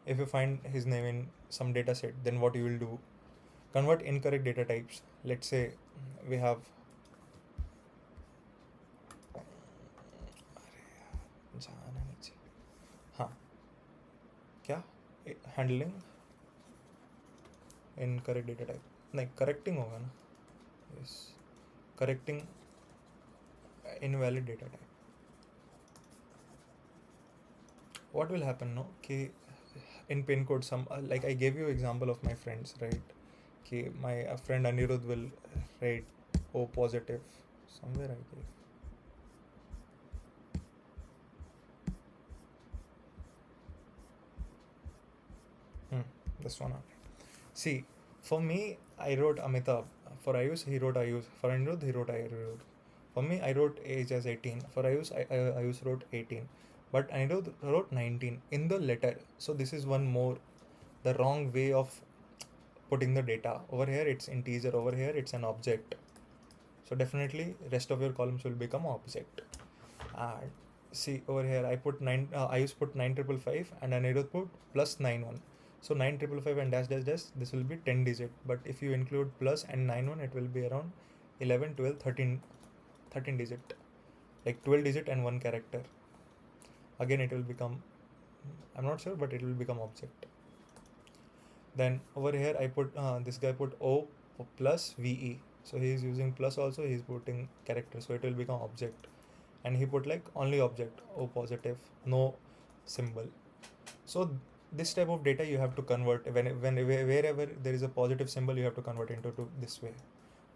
if you find his name in some data set, then what you will do? Convert incorrect data types. Let's say we have हाँ क्या handling incorrect data type, नहीं correcting होगा ना, yes, correcting invalid data type. What will happen, no, कि in pin code some like I gave you example of my friends, right? कि my friend Anirudh will write O positive somewhere. I gave this one only. See, for me, I wrote Amitabh. For Ayush, he wrote Ayush. For Anirudh, he wrote Anirudh. For me, I wrote age as 18. For Ayush, Ayush wrote 18. But Anirudh wrote 19 in the letter. So this is one more the wrong way of putting the data. Over here, it's integer. Over here, it's an object. So definitely, rest of your columns will become object. And see over here, I put 9. Ayush put 9555, and Anirudh put +91. So 9555 and dash dash dash, this will be 10 digit. But if you include plus and 91, it will be around 11, 12, 13 digit. Like 12 digit and 1 character. Again, it will become, I'm not sure, but it will become object. Then over here, I put, this guy put O plus VE. So he is using plus also, he is putting character. So it will become object. And he put like only object, O positive, no symbol. So this type of data you have to convert wherever there is a positive symbol, you have to convert into this way.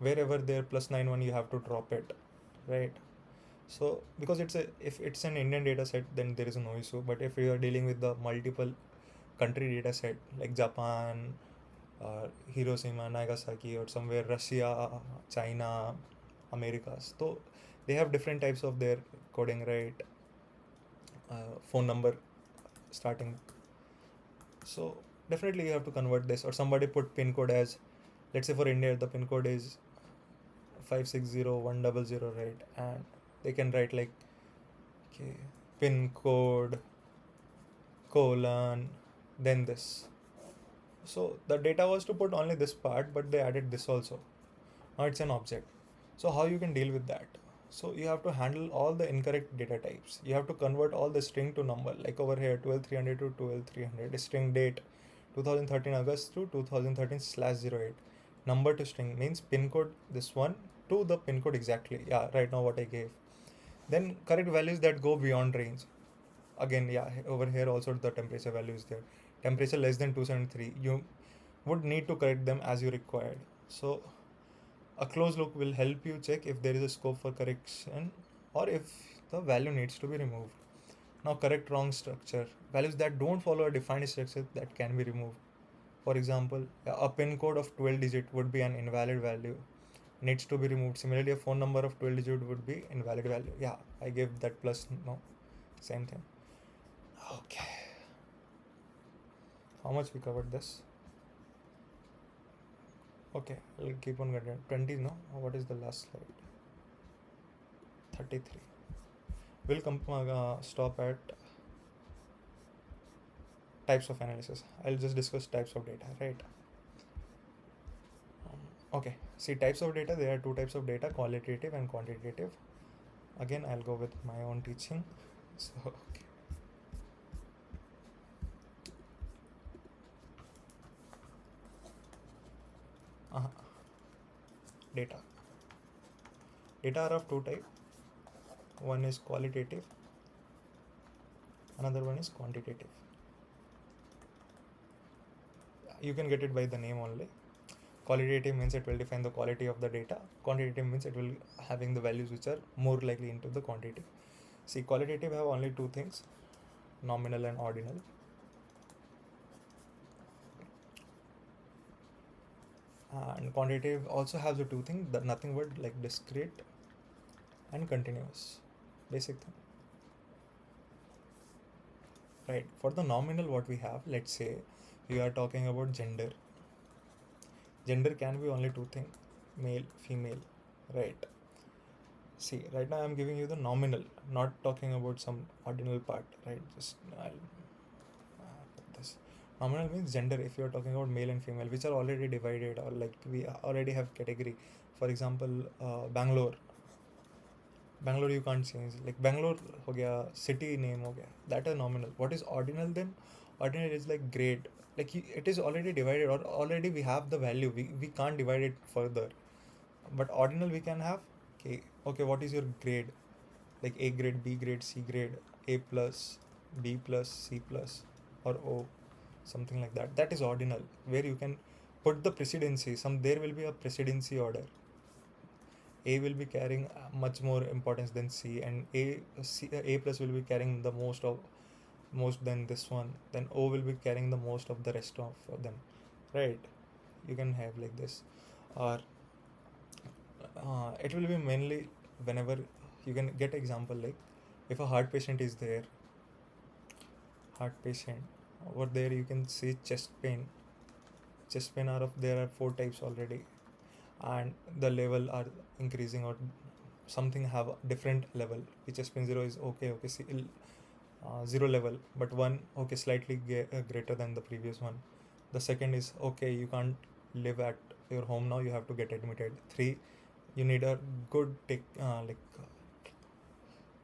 Wherever there +91, you have to drop it, right? So because if it's an Indian data set, then there is no issue. But if you are dealing with the multiple country data set like Japan, Hiroshima, Nagasaki, or somewhere Russia, China, Americas, so they have different types of their coding, right? Phone number starting. So definitely you have to convert this. Or somebody put pin code as, let's say for India, the pin code is 560-100, right? And they can write like, okay, pin code colon then this. So the data was to put only this part, but they added this also. Now it's an object. So how you can deal with that? So you have to handle all the incorrect data types. You have to convert all the string to number. Like over here, 12300 to 12300. String date 2013 August to 2013/08. Number to string means pin code, this one, to the pin code exactly. Yeah, right now what I gave. Then correct values that go beyond range. Again, yeah, over here also the temperature value is there. Temperature less than 273. You would need to correct them as you required. So A closed loop will help you check if there is a scope for correction or if the value needs to be removed. Now correct wrong structure. Values that don't follow a defined structure that can be removed. For example, a pin code of 12 digit would be an invalid value, needs to be removed. Similarly, a phone number of 12 digit would be invalid value. Yeah, I gave that plus no, same thing. Okay. How much we covered this? Okay, I'll keep on getting 20. No, what is the last slide? 33. We'll stop at types of analysis. I'll just discuss types of data, right? Okay, see, types of data, there are two types of data, qualitative and quantitative. Again, I'll go with my own teaching. So, okay. Data. Data are of two types. One is qualitative, another one is quantitative. You can get it by the name only. Qualitative means it will define the quality of the data. Quantitative means it will having the values which are more likely into the quantity. See, qualitative have only two things, nominal and ordinal. And quantitative also has the two things, that nothing but like discrete and continuous, basic thing. Right, for the nominal what we have, let's say we are talking about gender. Gender can be only two things, male, female, right? See, right now I'm giving you the nominal, not talking about some ordinal part, right? Just I'll put this. Nominal means gender. If you are talking about male and female, which are already divided, or like we already have category. For example, Bangalore you can't change. Like Bangalore ho gaya, city name ho gaya. That is nominal. What is ordinal then? Ordinal is like grade. Like it is already divided, or already we have the value. We can't divide it further. But ordinal we can have. Okay, what is your grade? Like A grade, B grade, C grade, A plus, B plus, C plus, or O, something like that. That is ordinal, where you can put the precedency. There will be a precedency order. A will be carrying much more importance than C, and A plus will be carrying the most than this one. Then O will be carrying the most of the rest of them, right? You can have like this, or it will be mainly whenever you can get example like if a heart patient is there, heart patient over there you can see chest pain are of there are 4 types already, and the level are increasing or something have a different level. Chest pain 0 is okay, see, 0 level, but 1 okay slightly greater than the previous one. The second is okay, you can't live at your home now, you have to get admitted. 3, you need a good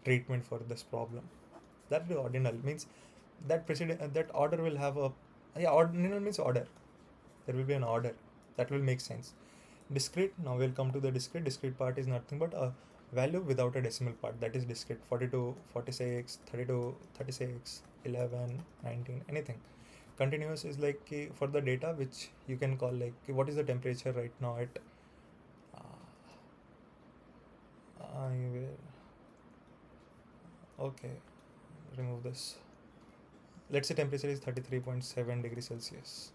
treatment for this problem. That the ordinal means that that order will have a ordinal means order. There will be an order that will make sense. Discrete, now we'll come to the discrete. Discrete part is nothing but a value without a decimal part. That is discrete. 42, 46, 32, 36, 11, 19, anything. Continuous is like for the data which you can call like what is the temperature right now at okay, remove this. Let's say temperature is 33.7 degrees Celsius,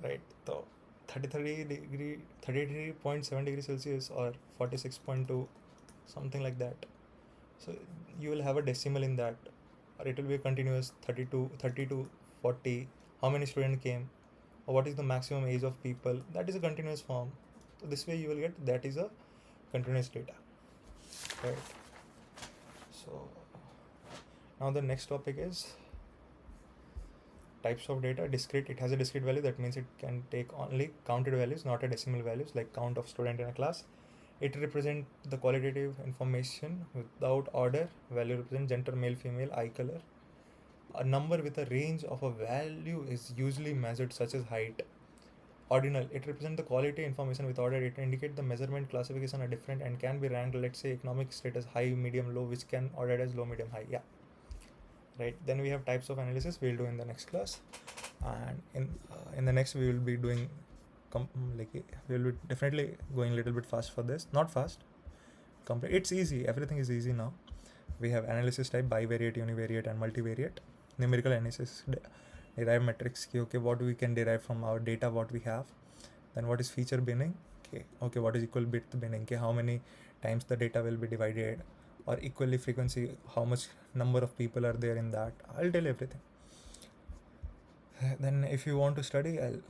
right? So 33.7 degrees Celsius or 46.2, something like that. So you will have a decimal in that, or it will be a continuous 32, 32, 40. How many students came, or what is the maximum age of people? That is a continuous form. So this way you will get that is a continuous data, right? So now the next topic is types of data. Discrete, it has a discrete value. That means it can take only counted values, not a decimal values, like count of student in a class. It represents the qualitative information without order. Value represents gender, male, female, eye color. A number with a range of a value is usually measured, such as height. Ordinal, it represents the quality information with order. It indicates the measurement classification are different and can be ranked, let's say economic status high, medium, low, which can ordered as low, medium, high. Yeah, right. Then we have types of analysis. We'll do in the next class, and in the next we will be doing we'll be definitely going a little bit fast for this. Not fast, complete. It's easy. Everything is easy now. We have analysis type, bivariate, univariate, and multivariate. Numerical analysis, derive metrics. Okay, what we can derive from our data, what we have. Then what is feature binning? Okay, what is equal bit binning? Okay, how many times the data will be divided, or equally frequency, how much number of people are there in that. I'll tell everything. Then if you want to study, I'll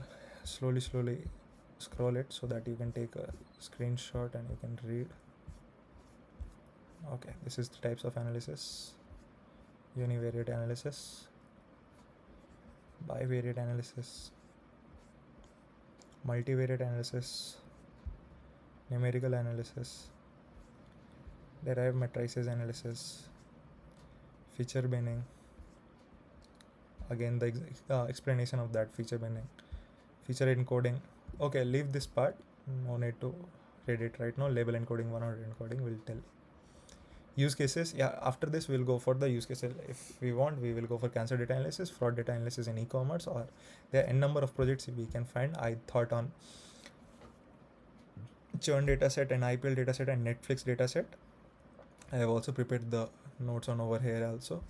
slowly scroll it so that you can take a screenshot and you can read. Okay, this is the types of analysis: univariate analysis, bivariate analysis, multivariate analysis, numerical analysis, derived matrices analysis, feature binning. Again, the explanation of that feature binning, feature encoding. Okay, leave this part. No need to read it right now. Label encoding, one-hot encoding will tell. Use cases. Yeah, after this we'll go for the use cases. If we want, we will go for cancer data analysis, fraud data analysis in e-commerce, or there are n number of projects we can find. I thought on churn dataset and IPL dataset and Netflix dataset. I have also prepared the notes on over here also.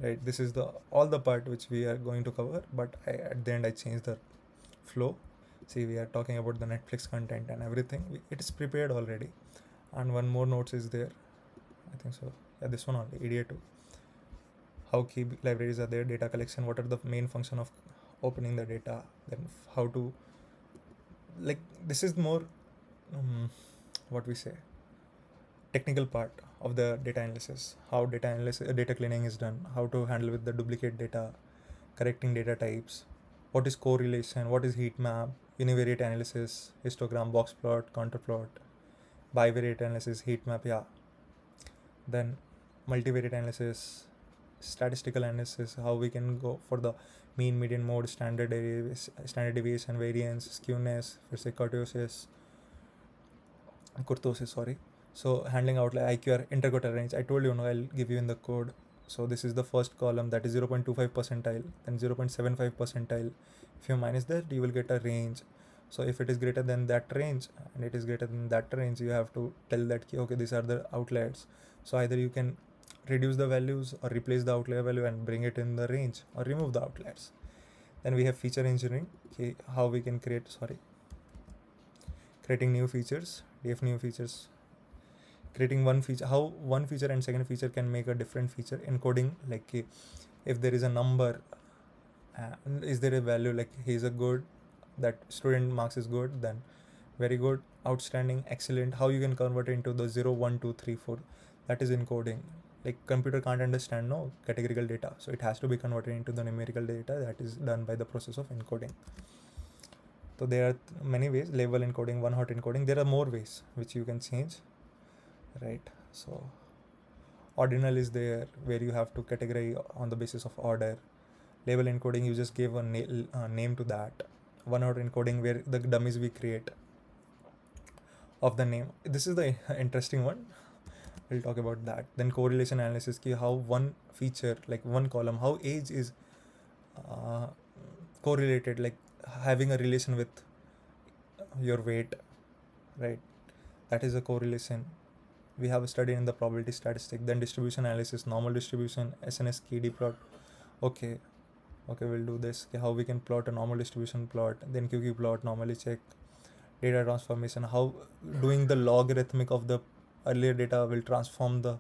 Right, this is the all the part which we are going to cover, but at the end I changed the flow. See, we are talking about the Netflix content and everything. It is prepared already, and one more notes is there. I think so. Yeah, this one only, EDA 2. How key libraries are there, data collection, what are the main function of opening the data, then how to, like, this is more what we say, technical part of the data analysis, how data cleaning is done, how to handle with the duplicate data, correcting data types, what is correlation, what is heat map, univariate analysis, histogram, box plot, contour plot, bivariate analysis, heat map, yeah. Then multivariate analysis, statistical analysis, how we can go for the mean, median, mode, standard deviation, variance, skewness, kurtosis, sorry. So handling outlier, IQR, interquartile range. I told you, I'll give you in the code. So this is the first column, that is 0.25 percentile, then 0.75 percentile. If you minus that, you will get a range. So if it is greater than that range and it is greater than that range, you have to tell that, okay, these are the outliers. So either you can reduce the values or replace the outlier value and bring it in the range, or remove the outliers. Then we have feature engineering, okay, how we can creating new features, def new features, creating one feature, how one feature and second feature can make a different feature, encoding, like if there is a number, is there a value, like he is a good, that student marks is good, then very good, outstanding, excellent, how you can convert it into the 0, 1, 2, 3, 4, that is encoding. Like computer can't understand categorical data, so it has to be converted into the numerical data, that is done by the process of encoding. So there are many ways, label encoding, one-hot encoding, there are more ways which you can change, right? So ordinal is there, where you have to categorize on the basis of order. Label encoding, you just give a name to that. One-hot encoding, where the dummies we create of the name. This is the interesting one. We'll talk about that. Then correlation analysis, how one feature, like one column, how age is correlated, like having a relation with your weight, right? That is a correlation. We have a study in the probability statistic. Then distribution analysis, normal distribution, SNS KD plot. Okay, we'll do this. How we can plot a normal distribution plot, then QQ plot, normally check, data transformation, how doing the logarithmic of the earlier data will transform the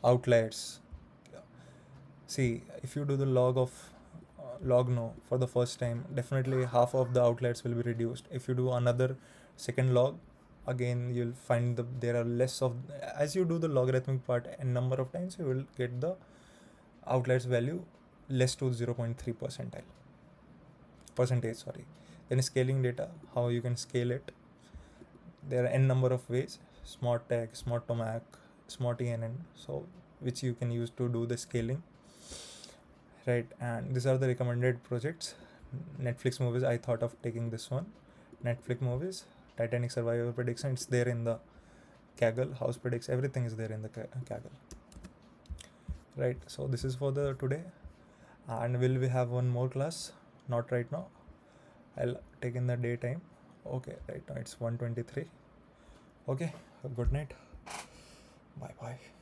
outliers. See, if you do the log for the first time, definitely half of the outliers will be reduced. If you do another second log, again you'll find there are less of, as you do the logarithmic part n number of times, you will get the outliers value less to 0.3 percentage. Then scaling data, how you can scale it. There are n number of ways, smart tech, smart tomac, smart ENN, so which you can use to do the scaling, right? And these are the recommended projects. Netflix movies, I thought of taking this one. Netflix movies, Titanic survivor prediction, it's there in the Kaggle, house predicts, everything is there in the Kaggle, right? So this is for the today, and will we have one more class? Not right now. I'll take in the daytime. Okay, right now it's 1:23. Okay, good night. Bye bye.